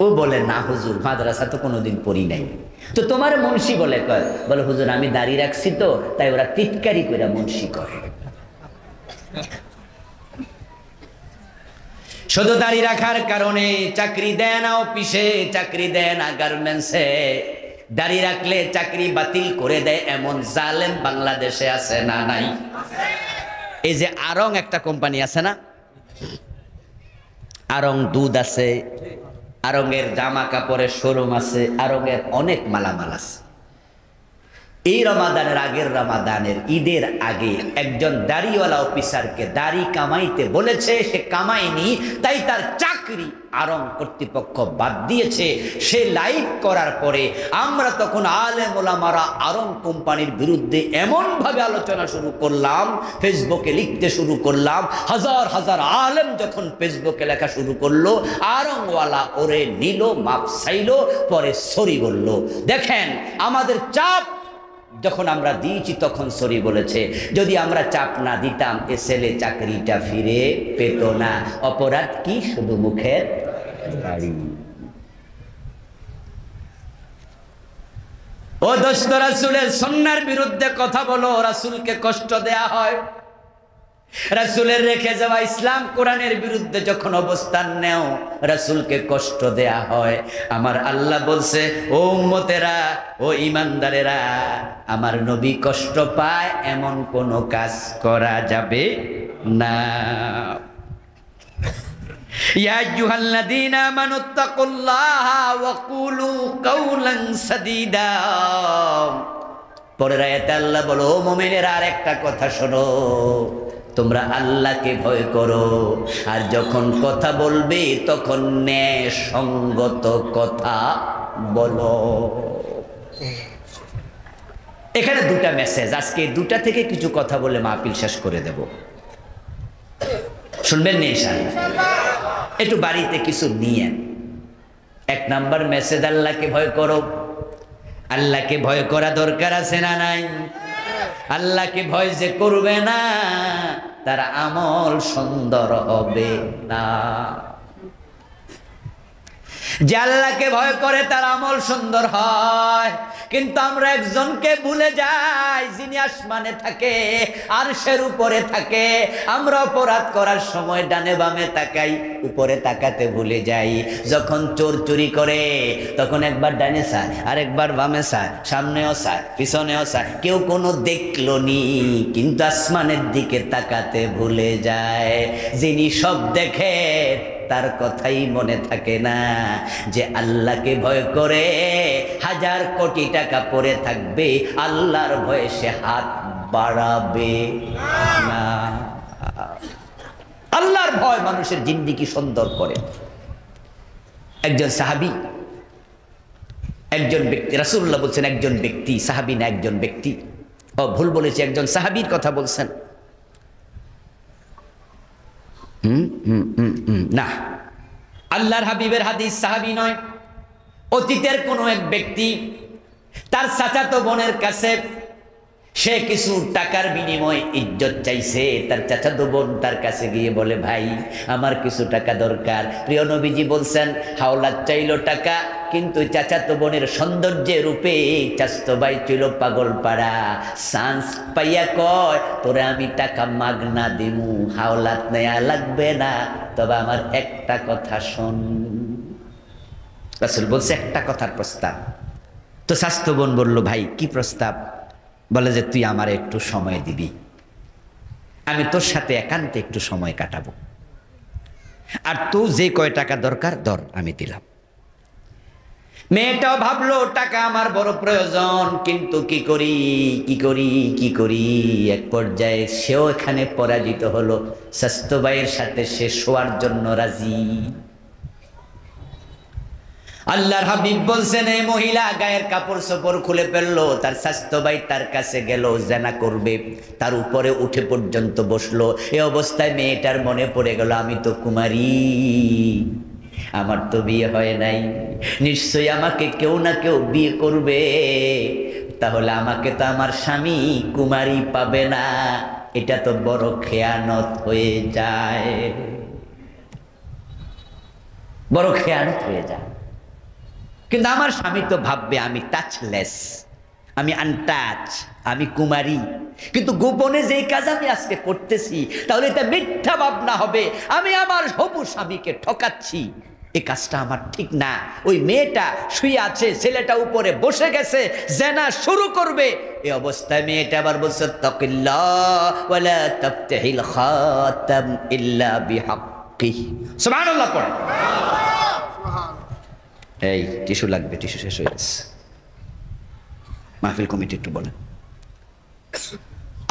ও বলে না হুজুর, মাদ্রাসা তো কোনোদিন পড়ি নাই। তো তোমার মুন্সি বলে কয়? বলে হুজুর আমি দাড়ি রাখছি তো, তাই ওরা টিটকারি করে মুন্সি করে। শুধু দাড়ি রাখার কারণে চাকরি দেয় না অফিসে, চাকরি দেয় না গার্মেন্টসে, দাড়ি রাখলে চাকরি বাতিল করে দেয়, এমন জালেম বাংলাদেশে আছে না নাই? এই যে আরং একটা কোম্পানি আছে না, আরং দুধ আছে, আরঙের জামা কাপড়ের শোরুম আছে, আরঙের অনেক মালামাল আছে। এই রমাদানের আগের, রমাদানের ঈদের আগে একজন দাড়িওয়ালা অফিসারকে দাড়ি কামাইতে বলেছে, সে কামায়নি, তাই তার চাকরি আরং কর্তৃপক্ষ বাদ দিয়েছে। সে লাইভ করার পরে আমরা তখন আলেম ওলামারা আরং কোম্পানির বিরুদ্ধে এমনভাবে আলোচনা শুরু করলাম, ফেসবুকে লিখতে শুরু করলাম। হাজার হাজার আলেম যখন ফেসবুকে লেখা শুরু করলো, আরংওয়ালা ওরে নিল, মাপ চাইলো, পরে সরি বলল। দেখেন আমাদের চাপ যখন আমরা দিয়েছি তখন সরি বলেছে। যদি আমরা চাপ না দিতাম এ ছেলে চাকরিটা ফিরে পেত না। অপরাধ কি? শুধু মুখের দাড়ি। ও দোস্ত, রাসূলের সুন্নাহর বিরুদ্ধে কথা বলো, রাসূলকে কষ্ট দেয়া হয়। রাসূলের রেখে যাওয়া ইসলাম কোরআনের বিরুদ্ধে যখন অবস্থান নেও, রাসূলকে কষ্ট দেয়া হয়। আমার আল্লাহ বলছে, ও উম্মতেরা, ও ঈমানদারেরা, আমার নবী কষ্ট পায় এমন কোনো কাজ করা যাবে না। ইয়া আইয়ুহাল্লাযীনা আমানুত্তাকুল্লাহা ওয়া কুলু কাওলান সাদীদা। পরের আয়াতে আল্লাহ বলো, ও মুমিনেরা আরেকটা কথা শোনো, তোমরা আল্লাহকে ভয় করো, আর যখন কথা বলবে তখন ন্যায় সঙ্গত কথা বলো। এখানে 2টা মেসেজ, আজকে 2টা থেকে কিছু কথা বলে মাহফিল শেষ করে দেব। শুনবেন না ইনশাআল্লাহ? একটু বাড়িতে কিছু নিয়েন। 1 নাম্বার মেসেজ, আল্লাহকে ভয় করো। আল্লাহকে ভয় করা দরকার আছে না নাই? আল্লাহকে ভয় যে করবে না, তার আমল সুন্দর হবে না। যে আল্লাহকে ভয় করে তার আমল সুন্দর হয়। কিন্তু আমরা একজনকে ভুলে যাই যিনি আসমানে থাকে, আরশের উপরে থাকে। আমরা অপরাধ করার সময় ডানে বামে তাকাই, উপরে তাকাতে ভুলে যাই। যখন চোর চুরি করে তখন একবার ডানে চায়, আরেকবার বামে চায়, সামনেও চায়, পিছনেও চায়, কেউ কোনো দেখলো নি, কিন্তু আসমানের দিকে তাকাতে ভুলে যায়। যিনি সব দেখে তার কথাই মনে থাকে না, যে আল্লাহকে ভয় করে হাজার কোটি টাকা পড়ে থাকবে, আল্লাহর ভয়ে সে হাত বাড়াবে না। আল্লাহর ভয় মানুষের জিন্দেগি সুন্দর করে। একজন সাহাবী, একজন ব্যক্তি, রাসূলুল্লাহ বলছেন একজন ব্যক্তি, সাহাবী না একজন ব্যক্তি, ভুল বলেছে, একজন সাহাবীর কথা বলছেন। না, আল্লাহর হাবিবের হাদিস, সাহাবী নয়। অতীতের কোনো এক ব্যক্তি তার চাচাতো বোনের কাছে সে কিছু টাকার বিনিময়ে ইজ্জত চাইছে। তার চাচাতো বোন তার কাছে গিয়ে বলে, ভাই আমার কিছু টাকা দরকার। প্রিয় নবীজি বলছেন, হাওলাত চাইলো টাকা, কিন্তু চাচাতো বোনের সৌন্দর্যের রূপে চাচাতো ভাই ছিল পাগল পাড়া। চান্স পাইয়া কয়, তোরে আমি টাকা মাগনা দিমু, হাওলাত নেয়া লাগবে না, তবে আমার একটা কথা শোন। রাসূল বলছে একটা কথার প্রস্তাব। তো চাচাতো বোন বলল, ভাই কি প্রস্তাব? বলে যে তুই আমার একটু সময় দিবি, আমি তোর সাথে একান্তে একটু সময় কাটাবো, আর তুই যে কয় টাকা দরকার ধর, আমি দিলাম। মেয়েটাও ভাবলো টাকা আমার বড় প্রয়োজন, কিন্তু কি করি। এক পর্যায়ে সেও এখানে পরাজিত হলো। স্বাস্থ্য ভাইয়ের সাথে সে শোয়ার জন্য রাজি। আল্লাহর হাবিব বলছেন, এই মহিলা গায়ের কাপড় চোপড় খুলে ফেললো, তার স্বাস্থ্য ভাই তার কাছে গেল, জেনা করবে, তার উপরে উঠে পর্যন্ত বসলো। এই অবস্থায় মেয়েটার মনে পড়ে গেল, আমি তো কুমারী, আমার তো বিয়ে হয় নাই, নিশ্চয়ই আমাকে কেউ না কেউ বিয়ে করবে, তাহলে আমাকে তো আমার স্বামী কুমারী পাবে না, এটা তো বড় খেয়ানত হয়ে যায়, বড় খেয়ানত হয়ে যায়। কিন্তু আমার স্বামী তো ভাববে আমি টাচলেস, আমি আনটাচ, আমি কুমারী, কিন্তু গোপনে যেই কাজ আমি আজকে করতেছি, তাহলে এটা মিথ্যা ভাবনা হবে, আমি আমার হবু স্বামীকে ঠকাচ্ছি, এই কাজটা আমার ঠিক না। ওই মেয়েটা শুয়ে আছে, ছেলেটা উপরে বসে গেছে, জেনা শুরু করবে। এই অবস্থায় মেয়েটা আবার বলছে, তাকিল্লাহ ওয়ালা তাফতাহিল খাতাম ইল্লা বিহাক্কিহি। সুবহানাল্লাহ পড়ে। এই টিস্যু লাগবে, টিস্যু শেষ হয়ে গেছে। মাহফিল কমিটি একটু বলেন।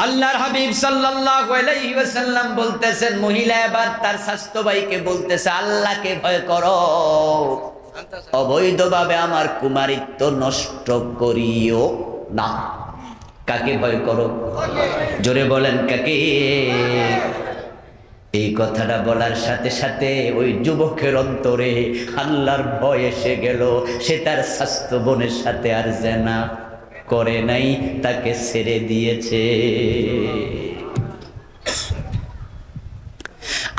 আল্লাহর হাবিব সাল্লাল্লাহু আলাইহি ওয়াসাল্লাম বলতেছেন, মহিলা এবার তার স্বাস্থ্য ভাইকে বলতেছে, আল্লাহকে ভয় করো, অবৈধভাবে আমার কুমারিত্ব নষ্ট করিও না। কাকে ভয় করো? জোরে বলেন, কাকে? এই কথাটা বলার সাথে সাথে ওই যুবকের অন্তরে আল্লাহর ভয় এসে গেল। সে তার স্বাস্থ্য বোনের সাথে আর জেনা করে নাই, তাকে ছেড়ে দিয়েছে।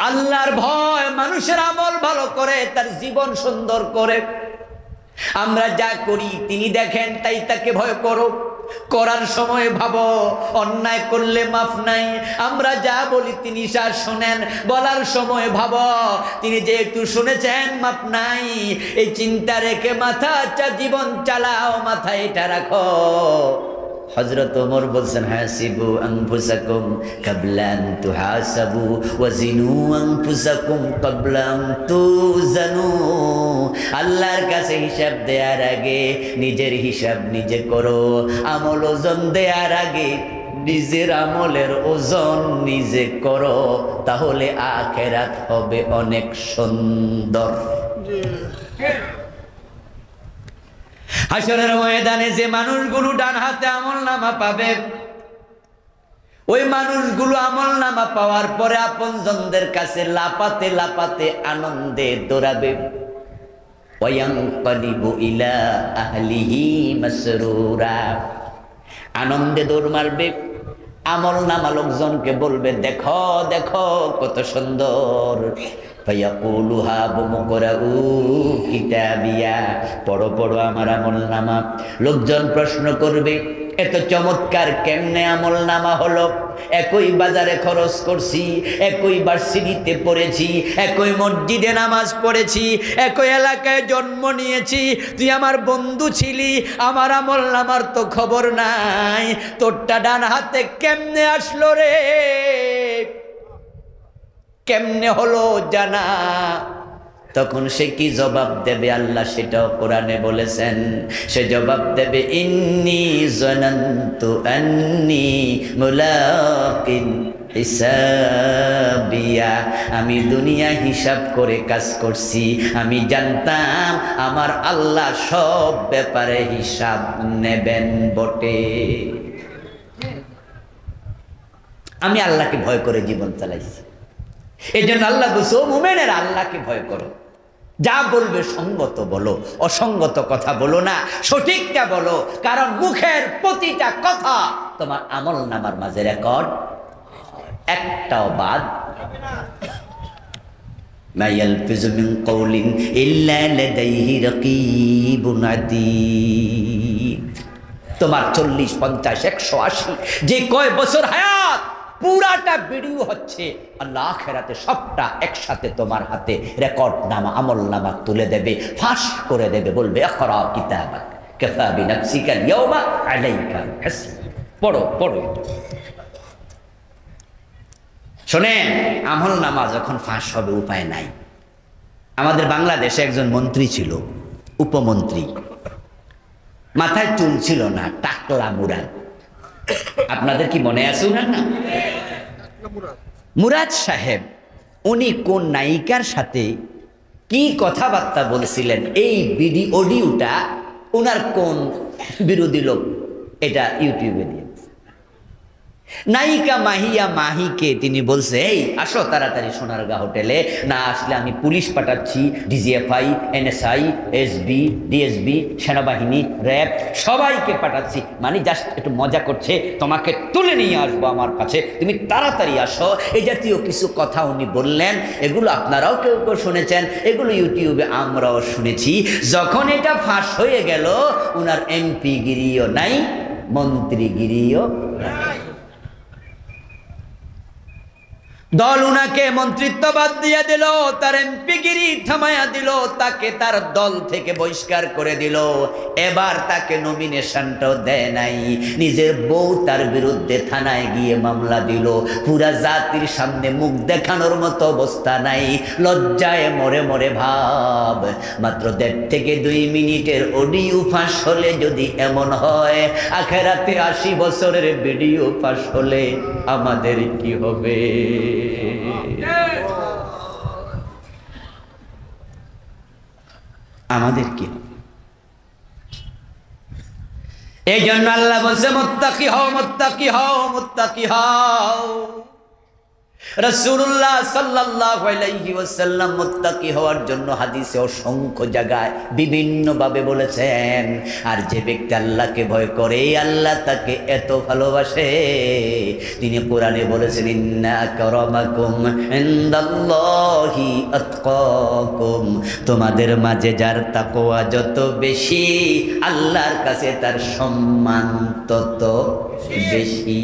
আল্লাহর ভয় মানুষের আমল ভালো করে, তার জীবন সুন্দর করে। আমরা যা করি তিনি দেখেন, তাই তাকে ভয় করো। করার সময় ভাবো অন্যায় করলে মাফ নাই। আমরা যা বলি তিনি যা শোনেন, বলার সময় ভাবো তিনি যেহেতু শুনেছেন মাফ নাই। এই চিন্তা রেখে জীবন চালাও, মাথায় এটা রাখো। হযরত ওমর বলছেন, হাসিবু আনফুসাকুম ক্বাবলা আন তুহাসাবু ওয়াজিনু আনফুসাকুম ক্বাবলা আন তুজানু। আল্লাহর কাছে হিসাব দেওয়ার আগে নিজের হিসাব নিজে করো, আমল ওজন দেওয়ার আগে নিজের আমলের ওজন নিজে করো, তাহলে আখিরাত হবে অনেক সুন্দর। হাসরের ময়দানে যে মানুষগুলো ডান হাতে আমলনামা পাবে, ওই মানুষগুলো আমলনামা পাওয়ার পরে আপনজনদের কাছে লাপাতে লাপাতে আনন্দে দৌড়াবে। ওয়ায়ানকালিবু ইলা আহলিহি মাসরুরা, আনন্দে দৌড় মারবে। আমলনামা লোকজনকে বলবে, দেখো দেখো কত সুন্দর, ফায়াকুলু হাবুম করাউ কিতাবিয়া, পড়ো পড়ো আমার আমলনামা। লোকজন প্রশ্ন করবে, এত চমৎকার কেমনে আমলনামা হলো? একই বাজারে খরচ করছি, একই ভার্সিটিতে পড়েছি, একই মসজিদে নামাজ পড়েছি, একই এলাকায় জন্ম নিয়েছি, তুই আমার বন্ধু ছিলি, আমার আমলনামার তো খবর নাই, তোরটা ডান হাতে কেমনে আসলো রে, কেমনে হলো জানা? তখন সে কি জবাব দেবে? আল্লাহ সেটাও কোরআনে বলেছেন। সে জবাব দেবে, ইন্নী জানান্তু আন্নী মুলাকিন হিসাবিয়া, আমি দুনিয়া হিসাব করে কাজ করছি, আমি জানতাম আমার আল্লাহ সব ব্যাপারে হিসাব নেবেন বটে। আমি আল্লাহকে ভয় করে জীবন চালাইছি। এই জন্য আল্লাহ বলছে, ও মুমিনেরা আল্লাহকে ভয় করো, যা বলবে সঙ্গত বলো, অসঙ্গত কথা বলো না, সঠিকটা বলো, কারণ মুখের প্রতিটা কথা তোমার আমলনামার মাঝে রেকর্ড, একটাও বাদ। মা ইয়ালফিজু মিন কওলিন ইল্লা লাদাইহি রাকীবুন আতীদ। তোমার 40, 50, 180 যে কয় বছর হায়াত, পুরাটা ভিডিও হচ্ছে আল্লাহ আখিরাতে সবটা একসাথে তোমার হাতে রেকর্ড নামা আমল নামা তুলে দেবে, ফাঁস করে দেবে, বলবে ইকরা কিতাবাক কাফা বিনাফসিকা আল-ইয়াওমা আলাইকা হাসিবা। পড়ো পড়ো। শোনেন, আমল নামা যখন ফাঁস হবে উপায় নাই। আমাদের বাংলাদেশে একজন মন্ত্রী ছিল, উপমন্ত্রী, মাথায় চুল ছিল না, টাকলা মুরাদ। আপনাদের কি মনে আছে না? মুরাদ সাহেব, উনি কোন নায়িকার সাথে কি কথাবার্তা বলছিলেন, এই অডিওটা ওনার কোন বিরোধী লোক এটা ইউটিউবে দিয়ে, নায়িকা মাহিকে তিনি বলছে, এই আসো তাড়াতাড়ি সোনারগাঁ হোটেলে, না আসলে আমি পুলিশ পাঠাচ্ছি, ডিজিএফআই, এনএসআই, এসবি, ডিএসবি, সেনাবাহিনী, র্যাব সবাইকে পাঠাচ্ছি, মানে জাস্ট একটু মজা করছে, তোমাকে তুলে নিয়ে আসবো আমার কাছে, তুমি তাড়াতাড়ি আসো। এই জাতীয় কিছু কথা উনি বললেন, এগুলো আপনারাও কেউ কেউ শুনেছেন, এগুলো ইউটিউবে আমরাও শুনেছি। যখন এটা ফাঁস হয়ে গেল, উনার এমপি গিরিও নাই, মন্ত্রীগিরিও নাই, দল উনাকে মন্ত্রিত্ব বাদ দিয়ে দিল, তার এমপিগিরি থামায়া দিল, তাকে তার দল থেকে বহিষ্কার করে দিল। এবার তাকে নমিনেশনটাও দেয় নাই, নিজের বউ তার বিরুদ্ধে থানায় গিয়ে মামলা দিল। পুরা জাতির সামনে মুখ দেখানোর মতো অবস্থা নাই, লজ্জায় মরে মরে ভাব। মাত্র 1.5 থেকে 2 মিনিটের অডিও ফাঁস হলে যদি এমন হয়, আখিরাতে 80 বছরের ভিডিও ফাঁস হলে আমাদের কি হবে? আমাদের কি? এই জন্য আল্লাহ বলছে, মুত্তাকি হও, মুত্তাকি হও, মুত্তাকি হও। রাসূলুল্লাহ সাল্লাল্লাহু আলাইহি ওয়াসাল্লাম মুত্তাকি হওয়ার জন্য হাদিসে অসংখ্য জায়গায় বিভিন্নভাবে বলেছেন। আর যে ব্যক্তি আল্লাহকে ভয় করে, আল্লাহ তাকে এত ভালোবাসে, তিনি কোরআনে বলেছেন, ইন্না আকরামাকুম ইনদাল্লাহি আতকাকুম, তোমাদের মাঝে যার তাকওয়া যত বেশি, আল্লাহর কাছে তার সম্মান তত বেশি।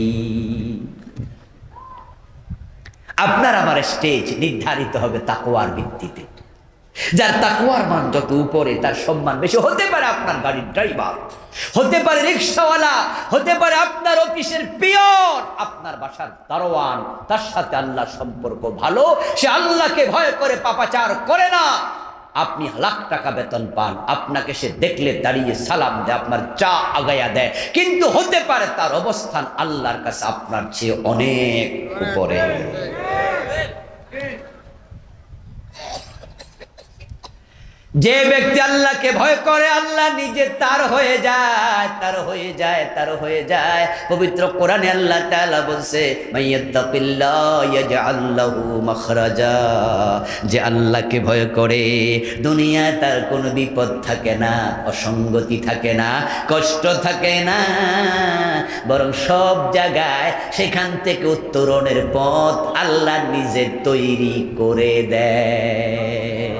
আপনার আমার স্টেজ নির্ধারিত হবে তাকওয়ার ভিত্তিতে। যার তাকওয়ার মান যত উপরে, তার সম্মান বেশি। হতে পারে আপনার গাড়ির ড্রাইভার, হতে পারে রিক্সাওয়ালা, হতে পারে আপনার অফিসের পিয়ন, আপনার বাসার দারোয়ান, তার সাথে আল্লাহর সম্পর্ক ভালো, সে আল্লাহকে ভয় করে পাপাচার করে না। আপনি লাখ টাকা বেতন পান, আপনাকে সে দেখলে দাঁড়িয়ে সালাম দেয়, আপনার চা আগায়া দেয়, কিন্তু হতে পারে তার অবস্থান আল্লাহর কাছে আপনার চেয়ে অনেক উপরে। যে ব্যক্তি আল্লাহকে ভয় করে আল্লাহ নিজে তার হয়ে যায়, তার হয়ে যায়, তার হয়ে যায়। পবিত্র কোরআনে আল্লাহ তাআলা বলছে, মাইয়াত্তাকিল্লাহ ইয়াজআল লাহু মাখরাজা, যে আল্লাহকে ভয় করে দুনিয়ায় তার কোনো বিপদ থাকে না, অসঙ্গতি থাকে না, কষ্ট থাকে না, বরং সব জায়গায় সেখান থেকে উত্তরণের পথ আল্লাহ নিজে তৈরি করে দেয়।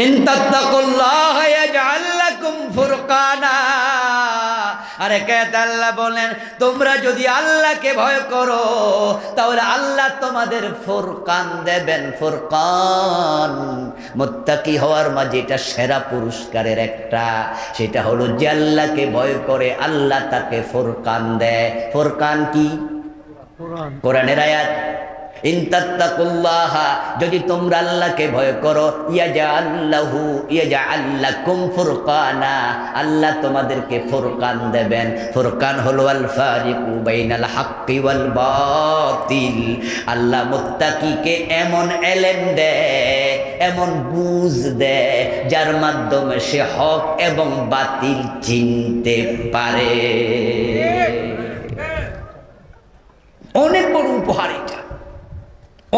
ইন তাত্তাকুল্লাহ ইয়াজআল লাকুম ফুরকানা। আরে কেত আল্লাহ বলেন, তোমরা যদি আল্লাহকে ভয় করো তাহলে আল্লাহ তোমাদের ফুরকান দেবেন। ফুরকান মুত্তাকি হওয়ার মাঝে এটা সেরা পুরস্কারের একটা, সেটা হলো যে আল্লাহকে ভয় করে আল্লাহ তাকে ফুরকান দেয়। ফুরকান কি? কোরআনের আয়াত। ইন তাত্তাকুল্লাহ, যদি তোমরা আল্লাহকে ভয় করো, ইয়াজআল লাকুম ফুরকানা, আল্লাহ তোমাদেরকে ফুরকান দেবেন। ফুরকান হলো আল ফারিকু বাইনাল হাক্কি ওয়াল বাতিল। আল্লাহ মুত্তাকিকে এমন ইলম দেয়, এমন বুঝ দেয়, যার মাধ্যমে সে হক এবং বাতিল চিনতে পারে। অনেক বড় উপহার এটা,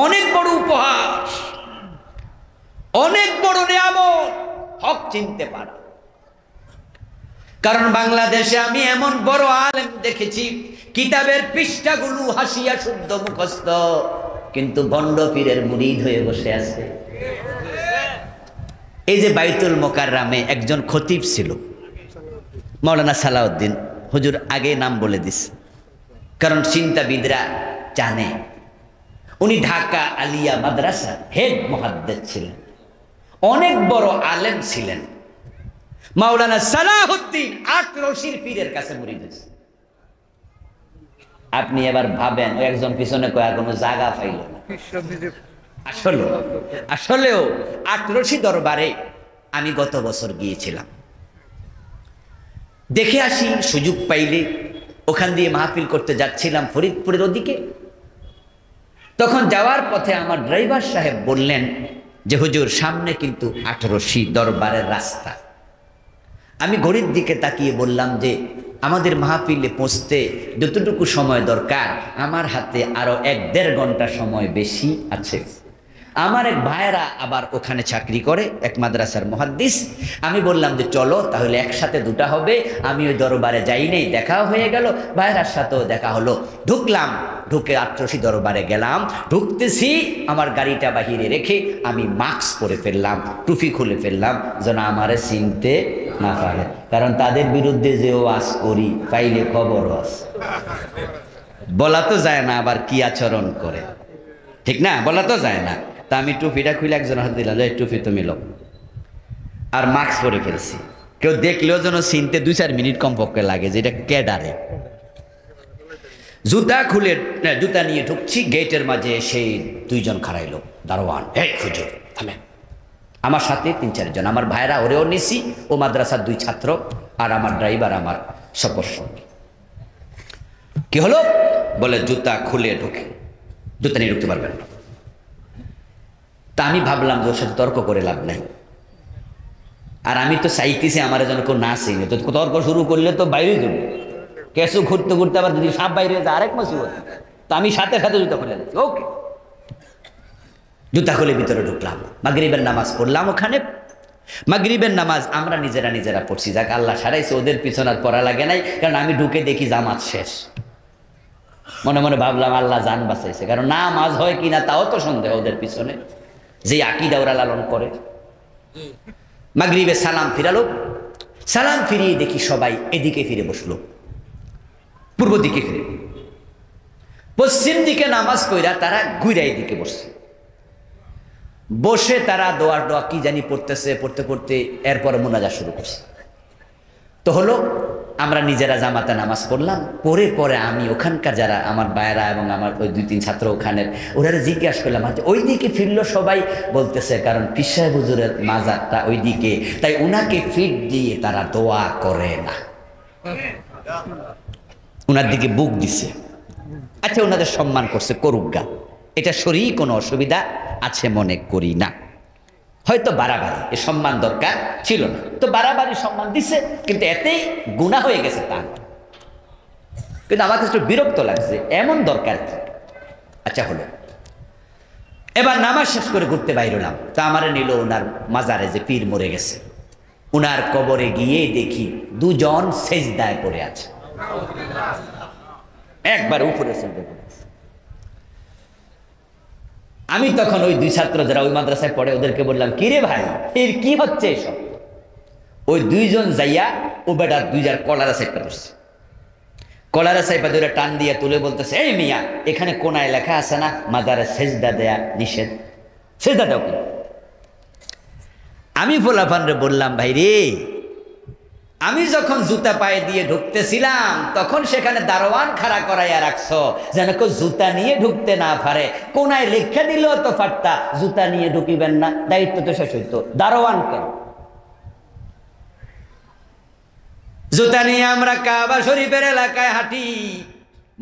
অনেক বড় উপহার, অনেক বড় নিয়ামত হক চিনতে পারা। কারণ বাংলাদেশে আমি এমন বড় আলেম দেখেছি, কিতাবের পৃষ্ঠাগুলো হাসিয়া শুদ্ধ মুখস্থ, কিন্তু ভণ্ড পীরের মুরিদ হয়ে বসে আছে। এই যে বাইতুল মোকাররমে একজন খতিব ছিল, মাওলানা সালাউদ্দিন হুজুর, আগে নাম বলে দিস কারণ চিন্তাবিদরা জানে। উনি ঢাকা আলিয়া মাদ্রাসা হেড মুহাদ্দিস ছিলেন, অনেক বড় আলেম ছিলেন। মাওলানা সালাউদ্দিন আটরশির পীরের কাছে মুরিদ হয়েছে। আপনি এবার ভাবেন, ওই একজন পিছনে কয়ার কোনো জায়গা পাইল না। আসলেও আটরশি দরবারে আমি গত বছর গিয়েছিলাম, দেখে আসি সুযোগ পাইলে। ওখান দিয়ে মাহফিল করতে যাচ্ছিলাম ফরিদপুরের ওদিকে। তখন যাওয়ার পথে আমার ড্রাইভার সাহেব বললেন যে হুজুর, সামনে কিন্তু আটরশি দরবারের রাস্তা। আমি ঘড়ির দিকে তাকিয়ে বললাম যে আমাদের মাহফিলে পৌঁছতে যতটুকু সময় দরকার, আমার হাতে আরো 1-1.5 ঘন্টা সময় বেশি আছে। আমার এক ভাইয়েরা আবার ওখানে চাকরি করে, এক মাদ্রাসার মুহাদ্দিস। আমি বললাম যে চলো তাহলে একসাথে দুটা হবে। আমি ওই দরবারে যাই নাই, দেখাও হয়ে গেল, ভাইয়েরার সাথেও দেখা হলো। ঢুকলাম, ঢুকে আটরশি দরবারে গেলাম। ঢুকতেছি, আমার গাড়িটা বাহিরে রেখে আমি মাস্ক পরে ফেললাম, টুপি খুলে ফেললাম, যেন আমারে চিনতে না পারে। কারণ তাদের বিরুদ্ধে যে ওয়াজ করি, পাইলে খবরও আছে। বলা তো যায় না আবার কি আচরণ করে, ঠিক না? বলা তো যায় না। তা আমি টুপিটা খুলে একজন হাত দিলাম, এই টুপি তুমি লো, আর মাস্ক পরে ফেলছি। কেউ দেখলেও যেন চিনতে 2-4 মিনিট কমপক্ষে লাগে যে এটা ক্যাডারে। জুতা খুলে, জুতা নিয়ে ঢুকছি, গেটের মাঝে সেই 2 জন খাড়াইলো, দারোয়ান। এই হুজুর থামেন। আমার সাথে 3-4 জন, আমার ভাইরা, ওরেও নিছি, ও মাদ্রাসার 2 ছাত্র, আর আমার ড্রাইভার, আমার সফর সঙ্গী। কি হলো? বলে জুতা খুলে ঢুকে, জুতা নিয়ে ঢুকতে পারবেন না। তা আমি ভাবলাম যে ওর সাথে তর্ক করে লাভ নাই, আর আমি তো চাইতেছি আমার যেন কেউ না চিনে। তো তর্ক শুরু করলে তো বাইরে যাবো, কেসু ঘুরতে ঘুরতে আবার যদি সাপ বাইরে যায় আরেক মুসিবত। তো আমি সাথে সাথে জুতা খুলে দিচ্ছি। ওকে, জুতা খুলে ভিতরে ঢুকলাম, মাগরিবের নামাজ পড়লাম ওখানে। মাগরিবের নামাজ আমরা নিজেরা পড়ছি, যাক আল্লাহ সারাইছে, ওদের পিছনে আর পড়া লাগে নাই। কারণ আমি ঢুকে দেখি জামাত শেষ। মনে মনে ভাবলাম আল্লাহ জান বাঁচাইছে, কারণ নামাজ হয় কিনা তাও তো সন্দেহ ওদের পিছনে, যে আকীদা ওরা লালন করে। মাগরিবে সালাম ফিরালো, সালাম ফিরিয়ে দেখি সবাই এদিকে ফিরে বসলো, পূর্ব দিকে ফিরে। পশ্চিম দিকে নামাজ পড়া তারা ঘুরে এদিকে বসছে। বসে তারা দোয়া কি জানি পড়তেছে, পড়তে পড়তে এরপরে মোনাজাত শুরু করছে। তো হলো, আমরা নিজেরা জামাতে নামাজ পড়লাম। পরে আমি ওখানকার যারা আমার ভাইয়েরা এবং আমার ওই 2-3 ছাত্র ওখানের, ওরা জিজ্ঞাসা করলাম ওই দিকে ফিরলো সবাই। বলতেছে কারণ পীর সাহেব হুজুরের মাজারটা ওই দিকে, তাই উনাকে ফিট দিয়ে তারা দোয়া করে না, উনার দিকে বুক দিছে। আচ্ছা, ওনাদের সম্মান করছে, করুক গা, এটা শরীর কোনো অসুবিধা আছে মনে করি না। হয়তো বাড়াবাড়ি এ সম্মান দরকার ছিল না, তো বাড়াবাড়ি সম্মান দিছে, কিন্তু এতেই গুনাহ হয়ে গেছে তা না। কিন্তু আমার কাছে একটু বিরক্ত লাগছে, এমন দরকার কি? আচ্ছা হলো, এবার নামাজ শেষ করে ঘুরতে বাইর হলাম, তা আমারে নিল ওনার মাজারে, যে পীর মরে গেছে, উনার কবরে গিয়ে দেখি দুজন সেজদায় পড়ে আছে, একবার উপরে সেজদা পড়ে আছে। আমি তখন ওই দুই ছাত্র যারা ওই মাদ্রাসায় পড়ে ওদেরকে বললাম, কি রে ভাই, এর কি হচ্ছে এসব? ওই দুইজন যাইয়া ও বেটার দুইজার কলারা সাইপা ধরছে, কলারা সাইপা ধরে টান দিয়ে তুলে বলতেছে, এই মিয়া, এখানে কোনায় লেখা আছে না মাজারে সেজদা দেয়া নিষেধ, সেজদা দাও কি? আমি ফোলাফানরে বললাম, ভাই রে, আমি যখন জুতা পায়ে দিয়ে ঢুকতেছিলাম তখন সেখানে দারোয়ান খাড়া করাইয়া রাখছ, যেন কেউ জুতা নিয়ে ঢুকতে না পারে। কোনায় লেখা দিলেও তো পারতা জুতা নিয়ে ঢুকিবেন না, দায়িত্ব তো শেষ হইতো, দারোয়ান কেন? জুতা নিয়ে আমরা কাবা শরীফের এলাকায় হাঁটি,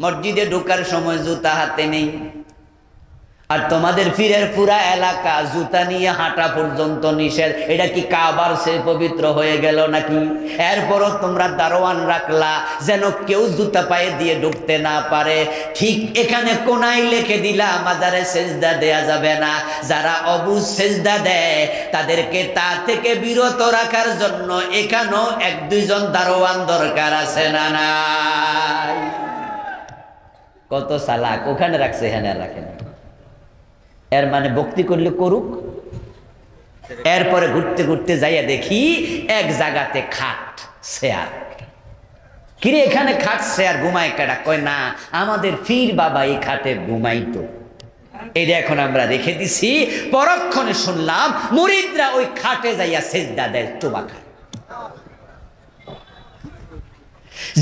মসজিদে ঢোকার সময় জুতা হাতে নেই, আর তোমাদের পীরের পুরা এলাকা জুতা নিয়ে হাঁটা পর্যন্ত নিষেধ। এটা কি কাবার সে পবিত্র হয়ে গেল নাকি? এরপরও তোমরা দারোয়ান রাখলা যেন কেউ জুতা পায়ে দিয়ে ঢুকতে না পারে। ঠিক এখানে কোনায় লিখে দিলা মাজারে সেজদা দেয়া যাবে না। যারা অবুঝ সেজদা দেয় তাদেরকে তা থেকে বিরত রাখার জন্য এখানেও এক দুইজন দারোয়ান দরকার আছে না নাই? কত চালাক, ওখানে রাখছে এখানে আর রাখে না। এর মানে ভক্তি করলে করুক। এরপরে ঘুরতে ঘুরতে যাইয়া দেখি এক জায়গাতে খাট চেয়ার। কিরে, এখানে খাট চেয়ার ঘুমায় কাটা? কয় না, আমাদের পীর বাবা এই খাটে ঘুমাইতো, এটা এখন আমরা রেখে দিছি। পরক্ষণে শুনলাম মুরিদরা ওই খাটে যাইয়া সেজদা দেয়, চোবা খায়।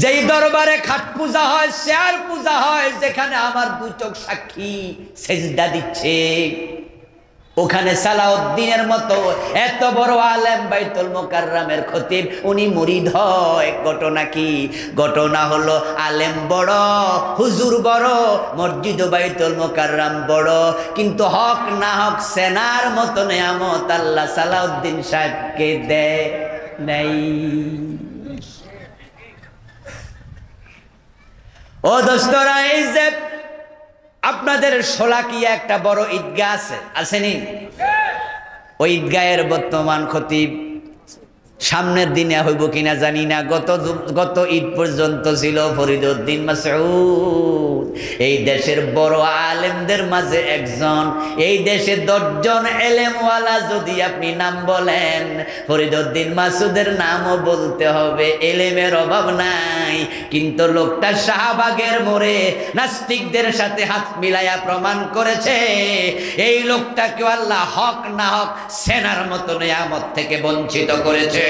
যেই দরবারে খাট পূজা হয়, চেয়ার পূজা হয়, যেখানে আমার দু চোখ সাক্ষী সেজদা দিচ্ছে, ওখানে সালাউদ্দিনের মতো এত বড় আলেম, বাইতুল মুকাররমের খতিব, উনি মুরিদ হয়। ঘটনা কি? ঘটনা হলো আলেম বড়, হুজুর বড়, মসজিদ বাইতুল মুকাররম বড়, কিন্তু হক না হক সেনার মতো নেয়ামত আল্লাহ সালাউদ্দিন সাহেবকে দেয় নাই। ও দোস্তরা, এই যে আপনাদের শোলাকিয়া একটা বড় ঈদগাহ আছে, আসেনি? ওই ঈদগাহের বর্তমান খতিব সামনের দিনে হইব কিনা জানি না, গত ঈদ পর্যন্ত ছিল ফরিদউদ্দিন মাসউদ। এই দেশের বড় আলেমদের মাঝে একজন। এই দেশে 10 জন এলেমওয়ালা যদি আপনি নাম বলেন, ফরিদউদ্দিন মাসউদের নামও বলতে হবে। এলেমের অভাব নাই, কিন্তু লোকটা শাহবাগের মোড়ে নাস্তিকদের সাথে হাত মিলাইয়া প্রমাণ করেছে এই লোকটাকে আল্লাহ হক না হক সেনার মতো নিয়ামত থেকে বঞ্চিত করেছে।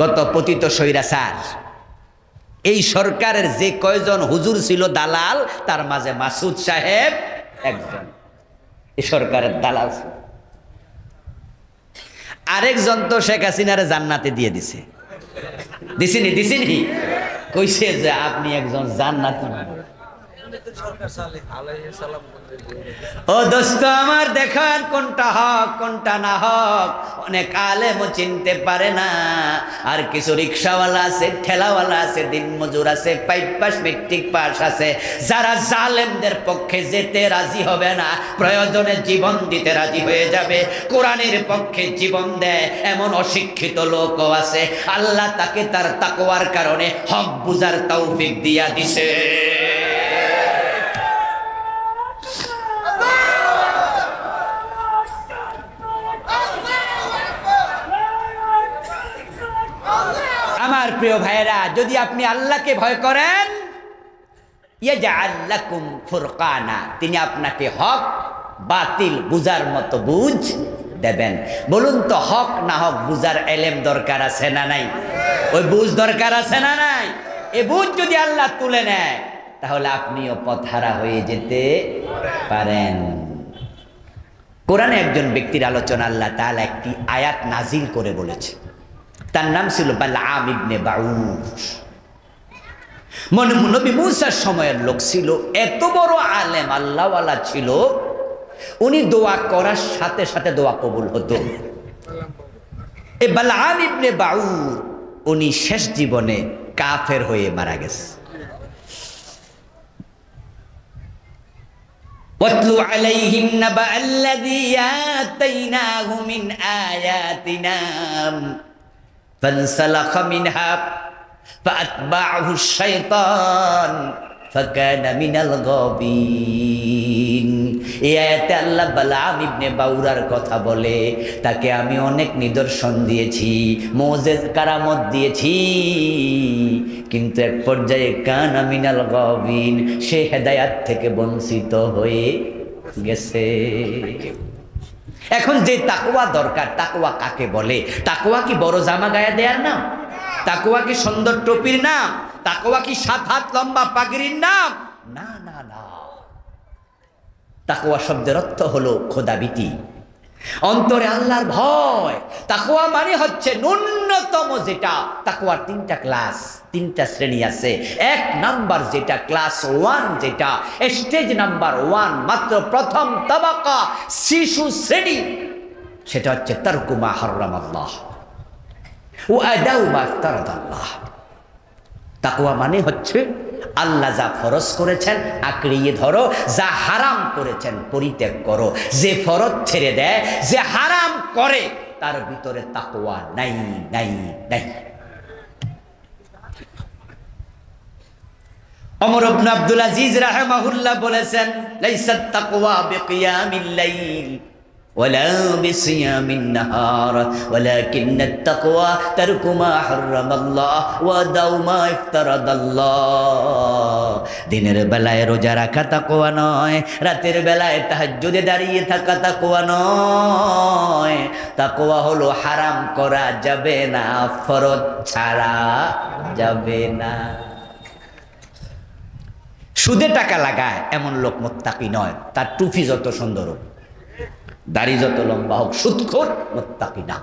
গত পতিত স্বৈরাচার এই সরকারের যে কয়জন হুজুর ছিল দালাল, তার মাঝে মাসুদ সাহেব একজন, এই সরকারের দালাল। আরেকজন তো শেখ হাসিনারে জান্নাতে দিয়ে দিছে, দিছিনি কইছে যে আপনি একজন জান্নাতি। ও দোস্ত আমার, দেখান কোনটা হক কোনটা না হক অনেক আলেমও চিনতে পারে না। আর কিছু রিক্সাওয়ালা আছে, ঠেলাওয়ালা আছে, দিনমজুর আছে, 5 পাস মেট্রিক পাস আছে, যারা জালেমদের পক্ষে যেতে রাজি হবে না, প্রয়োজনে জীবন দিতে রাজি হয়ে যাবে। কোরআনের পক্ষে জীবন দেয় এমন অশিক্ষিত লোকও আছে। আল্লাহ তাকে তার তাকওয়ার কারণে হক বুঝার তৌফিক দিয়া দিছে। আমার প্রিয় ভাইরা, যদি আপনি আল্লাহকে ভয় করেন, ইয়াজআল লাকুম ফুরকানা, তিনি আপনাকে হক বাতিল বুঝার মতো বুঝ দেবেন। বলুন তো, হক না হক বুঝার এলেম দরকার আছে না নাই? ওই বুঝ দরকার আছে না নাই? এই বুঝ যদি আল্লাহ তুলে নেয়, তাহলে আপনিও পথহারা হয়ে যেতে পারেন। কোরআনে একজন ব্যক্তির আলোচনা আল্লাহ তাআলা একটি আয়াত নাজিল করে বলেছে। তার নাম ছিল বালআম ইবনে বাউস। নবী মূসার সময়ের লোক ছিল, এত বড় আলেম আল্লাহওয়ালা ছিল, উনি দোয়া করার সাথে সাথে দোয়া কবুল হতো। এই বালআম ইবনে বাউর উনি শেষ জীবনে কাফের হয়ে মারা গেছে। ওয়াতলু আলাইহিম নাবা আল্লাযী আতাইনাহু মিন আয়াতিনা ফানসালাখা মিনহা ফাআতবা'হু আশ-শাইতান ফাকানা মিনাল গাবিন। এই আয়াতে আল্লাহ বালআম ইবনে বাউরার কথা বলে, তাকে আমি অনেক নিদর্শন দিয়েছি, মুজিজা কারামত দিয়েছি, কিন্তু এক পর্যায়ে কানা মিনাল গাবিন, সে হেদায়েত থেকে বঞ্চিত হয়ে গেছে। এখন যে তাকওয়া দরকার, তাকওয়া কাকে বলে? তাকওয়া কি বড় জামা গায়ে দেওয়ার নাম? তাকওয়া কি সুন্দর টুপির নাম? তাকওয়া কি 7 হাত লম্বা পাগড়ির নাম? না না না। তাকওয়া শব্দের অর্থ হলো খোদাভীতি, অন্তরে আল্লাহর ভয়। তাকওয়া মানে হচ্ছে ন্যূনতম যেটা, তাকওয়ার 3টা ক্লাস, 3টা শ্রেণী আছে। 1 নাম্বার যেটা, ক্লাস 1 যেটা, স্টেজ নাম্বার 1, মাত্র প্রথম তাবাকা, শিশু শ্রেণী, সেটা হচ্ছে তারকু মা হারামাল্লাহ ওয়া আদাউ মা ইফতারাদাল্লাহ। তাকওয়া মানে হচ্ছে আল্লাহ যা ফরজ করেছেন আঁকড়িয়ে ধরো, যা হারাম করেছেন পরিত্যাগ করো। যে ফরজ ছেড়ে দেয়, যে হারাম করে, তার ভিতরে তাকওয়া নাই নাই নাই। ওমর ইবনে আব্দুল আজিজ রাহিমাহুল্লাহ বলেছেন, লাইসাত তাকওয়া বিকিয়ামিল লাইল ওয়ালা বিসিয়ামিন নাহার ওয়ালাকিন্নাত তাকওয়া তারকু মা হারামাল্লাহ ওয়া দাউ মা ইফতারাদাল্লাহ। দিনের বেলায় রোজা রাখা তাকওয়া নয়, রাতের বেলায় তাহাজ্জুদে দাঁড়িয়ে থাকা তাকওয়া নয়। তাকওয়া হলো হারাম করা যাবে না, ফরজ ছাড়া যাবে না। সুদে টাকা লাগায় এমন লোক মুত্তাকি নয়। তার টুপি যত সুন্দর হোক, দাড়ি যত লম্বা হোক, সুদখোর মুত্তাকি না।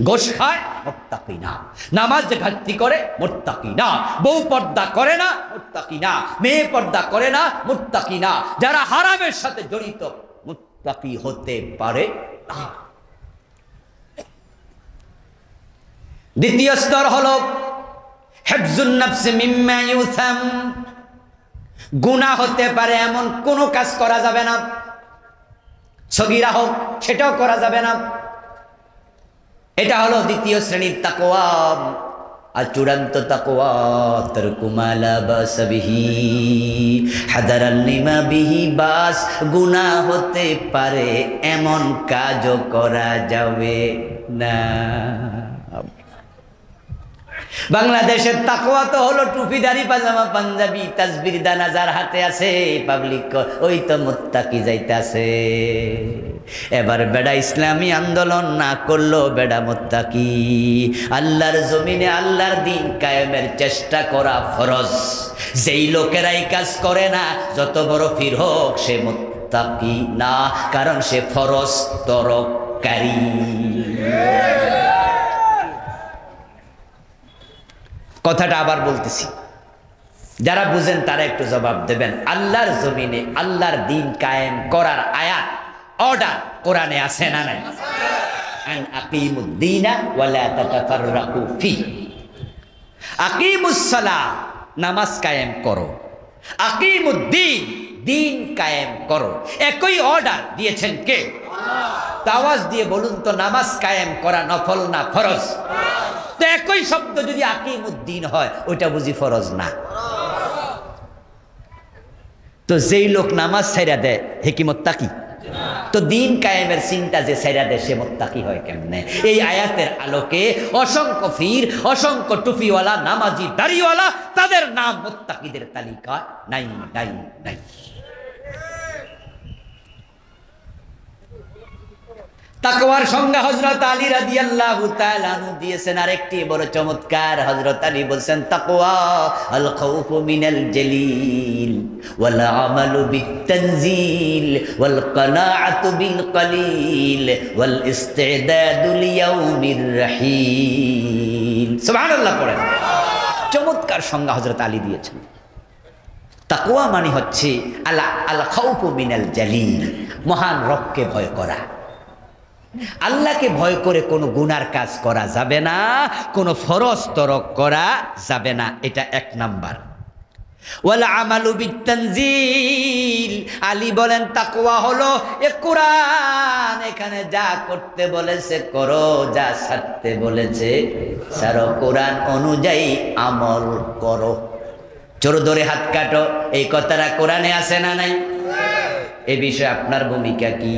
গোশ খায় মুত্তাকি না। নামাজ ঘাটতি করে মুত্তাকি না। বউ পর্দা করে না মুত্তাকি না। মেয়ে পর্দা করে না মুত্তাকি না। যারা হারামের সাথে জড়িত মুত্তাকি হতে পারে না। দ্বিতীয় স্তর হলো হিফজুন নাফস মিম্মা ইউসাম। গুনাহ হতে পারে এমন কোনো কাজ করা যাবে না, সগীরা হোক সেটাও করা যাবে না। এটা হলো দ্বিতীয় শ্রেণীর তাকওয়া। আর চূড়ান্ত তাকওয়া তারকু মা লা বাস বিহি হাদারান লিমা বিহি বাস। গুনাহ হতে পারে এমন কাজও করা যাবে না। বাংলাদেশের তাকওয়া তো হলো টুপি, দাড়ি, পাজামা, পাঞ্জাবি, তাসবির দানা যার হাতে আছে, পাবলিক ওই তো মুত্তাকি যাইতাছে। এবার বেড়া ইসলামী আন্দোলন না করলো বেড়া মুত্তাকি। আল্লাহর জমিনে আল্লাহর দ্বীন কায়েমের চেষ্টা করা ফরজ। যেই লোকেরাই কাজ করে না, যত বড় পীর হোক, সে মুত্তাকি না, কারণ সে ফরজ তরককারী। কথাটা আবার বলতেছি, যারা বুঝেন তারা একটু জবাব দেবেন। আল্লাহর জমিনে আল্লাহর দ্বীন কায়েম করার আয়াত, অর্ডার কোরআনে আছে না নাই? আন আকিমুদ্দীনা ওয়া লা তাতাফাররাকু ফিহি। আকিমুস সালাহ, নামাজ কায়েম করো। আকিমুদ্দীন, দ্বীন কায়েম করো। একই অর্ডার দিয়েছেন কে? আওয়াজ দিয়ে বলুন তো, নামাজ কায়েম করা নফল না ফরজ? তো একই শব্দ যদি আকিমুদ্দীন হয়, ওইটা বুঝি ফরজ না? তো যেই লোক নামাজ ছাইরা দেয় হে কি মুত্তাকি? তো দ্বীন কায়েমের চিন্তা যে ছাইরা দেয় সে মুত্তাকি হয় কেমনে? এই আয়াতের আলোকে অসংখ্য পীর, অসংখ্য টুপিওয়ালা, নামাজি, দাড়িওয়ালা, তাদের নাম মুত্তাকিদের তালিকা নাই নাই নাই। তাকওয়ার সংজ্ঞা হযরত আলী রাদিয়াল্লাহু তাআলা আনহু দিয়েছেন আরেকটি বড় চমৎকার। হযরত আলী বলেন, তাকওয়া আল খাউফু মিনাল জালিল ওয়াল আমালু বিত-তানজিল ওয়াল কানাআতু বিল কলিল ওয়াল ইস্তিদাদু লিয়াউমির রাহিল। সুবহানাল্লাহ পড়েন। চমৎকার সংজ্ঞা হযরত আলী দিয়েছেন। তাকওয়া মানে হচ্ছে আল খাউফু মিনাল জালিল, মহান রবকে ভয় করা। আল্লাহকে ভয় করে কোনো গুনার কাজ করা যাবে না, কোনো ফরজ তরক করা যাবে না, এটা এক নাম্বার। ওয়াল আমালু বিতানজিল, আলী বলেন তাকওয়া হলো এ কোরআন এখানে যা করতে বলেছে করো, যা ছাড়তে বলেছে ছাড়ো, কোরআন অনুযায়ী আমল করো। চোর ধরে হাত কাটো, এই কথাটা কোরআনে আছে না নাই? এ বিষয়ে আপনার ভূমিকা কি?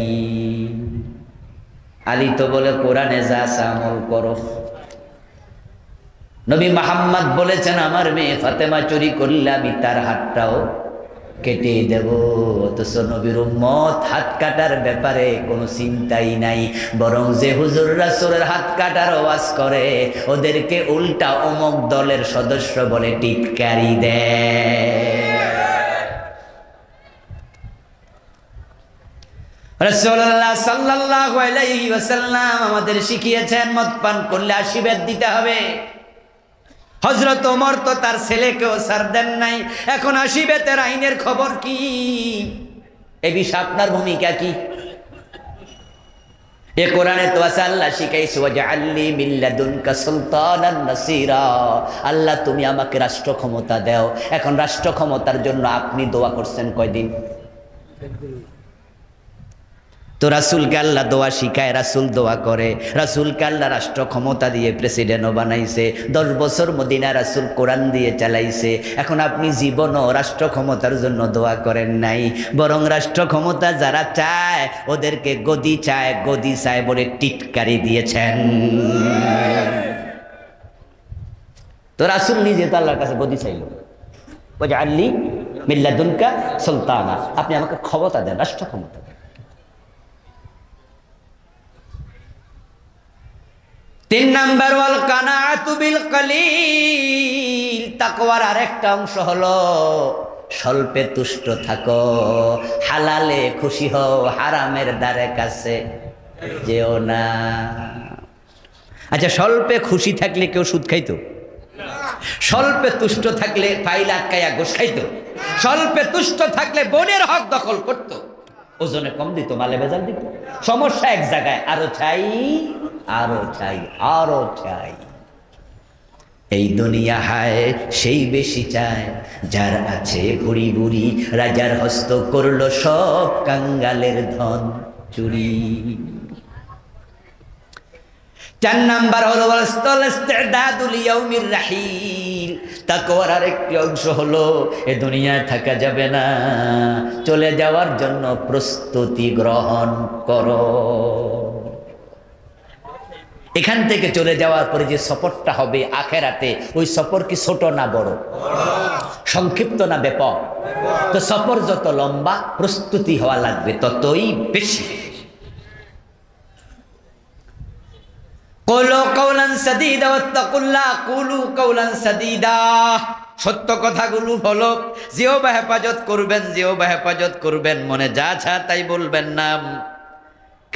আলী তো বলে কোরআনে যা আছে আমল করো। নবী মুহাম্মদ বলেছেন আমার মেয়ে ফাতেমা চুরি করলে আমি তার হাতটাও কেটে দেব। অথচ নবীর উম্মত হাত কাটার ব্যাপারে কোনো চিন্তাই নাই, বরং যে হুজুর রাসূলের হাত কাটার ওয়াজ করে ওদেরকে উল্টা অমুক দলের সদস্য বলে টিটকারি দেয়। রাসূলুল্লাহ সাল্লাল্লাহু আলাইহি ওয়াসাল্লাম আমাদের শিখিয়েছেন মদ পান করলে 80 বেত দিতে হবে। হযরত ওমর তো তার ছেলেকেও ছাড় দেন নাই, এখন 80 বেতের আইনের খবর কি? এ বিষয়ে আপনার ভূমিকা কি? এ কোরআনে তো আছে আল্লাহ শিখাইছে ওয়াজআলনি মিন লাদুনকা সুলতানান নাসীরা, আল্লাহ তুমি আমাকে রাষ্ট্র ক্ষমতা দাও। এখন রাষ্ট্র ক্ষমতার জন্য আপনি দোয়া করছেন কয়দিন? তো রাসূলকে আল্লাহ দোয়া শিখায়, রাসূল দোয়া করে, রাসূলকে আল্লাহ রাষ্ট্র ক্ষমতা দিয়ে প্রেসিডেন্টও বানাইছে, 10 বছর মদিনা রাসূল কোরআন দিয়ে চালাইছে। এখন আপনি জীবনও রাষ্ট্র ক্ষমতার জন্য দোয়া করেন নাই, বরং রাষ্ট্র ক্ষমতা যারা চায় ওদেরকে গদি চায় বলে টিটকারি দিয়েছেন। তো রাসূল নিজে তো আল্লাহর কাছে গদি চাইল, ওয়াজআলনি মিন লাদুনকা সুলতানা, আপনি আমাকে ক্ষমতা দেন, রাষ্ট্র ক্ষমতা। 3 নাম্বার ওয়াল কানাআতু বিল কলিল, তাকওয়ার আরেকটা অংশ হলো স্বল্পে তুষ্ট থাকো, হালালে খুশি হও, হারামের দ্বারে কাছে যেও না। আচ্ছা, স্বল্পে খুশি থাকলে কেউ সুদ খাইতো? স্বল্পে তুষ্ট থাকলে ফাইল আটকাইয়া ঘুষ খাইতো? স্বল্পে তুষ্ট থাকলে বোনের হক দখল করতো, ওজনে কম দিত, মালে ভেজাল দিত। সমস্যা এক জায়গায়, আরো চাই আরো চাই আরো চাই। এই দুনিয়া হায় সেই বেশি চায় যার আছে ভুরি ভুরি, রাজার হস্ত করলো সব কাঙ্গালের ধন চুরি। 4 নাম্বার হলো ইস্তিদাদুল ইয়াউমির রাহিল, তাকওয়ার আরেকটি অংশ হলো এ দুনিয়ায় থাকা যাবে না, চলে যাওয়ার জন্য প্রস্তুতি গ্রহণ করো। এখান থেকে চলে যাওয়ার পরে যে সফরটা হবে আখেরাতে, ওই সফর কি ছোট না বড়, সংক্ষিপ্ত না ব্যাপক? তো সফর যত লম্বা প্রস্তুতি হওয়া লাগবে ততই বেশি। কুলু কাওলান সাদীদা ওয়াত্তাকুল্লাহ, কুলু কাওলান সাদীদা, সত্য কথাগুলো হলো জিহ্বা হেফাজত করবেন, জিহ্বা হেফাজত করবেন, মনে যা যা তাই বলবেন না,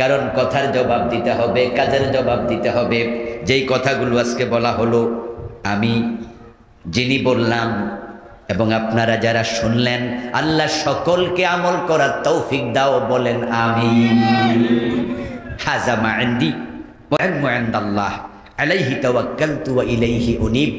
কারণ কথার জবাব দিতে হবে, কাজের জবাব দিতে হবে। যেই কথাগুলো আজকে বলা হলো, আমি যিনি বললাম এবং আপনারা যারা শুনলেন, আল্লাহ সকলকে আমল করার তৌফিক দাও, বলেন আমিন। হাযা মা ইনদি ওয়া ইলমু ইনদাল্লাহ, আলাইহি তাওয়াক্কালতু ওয়া ইলাইহি উনীব।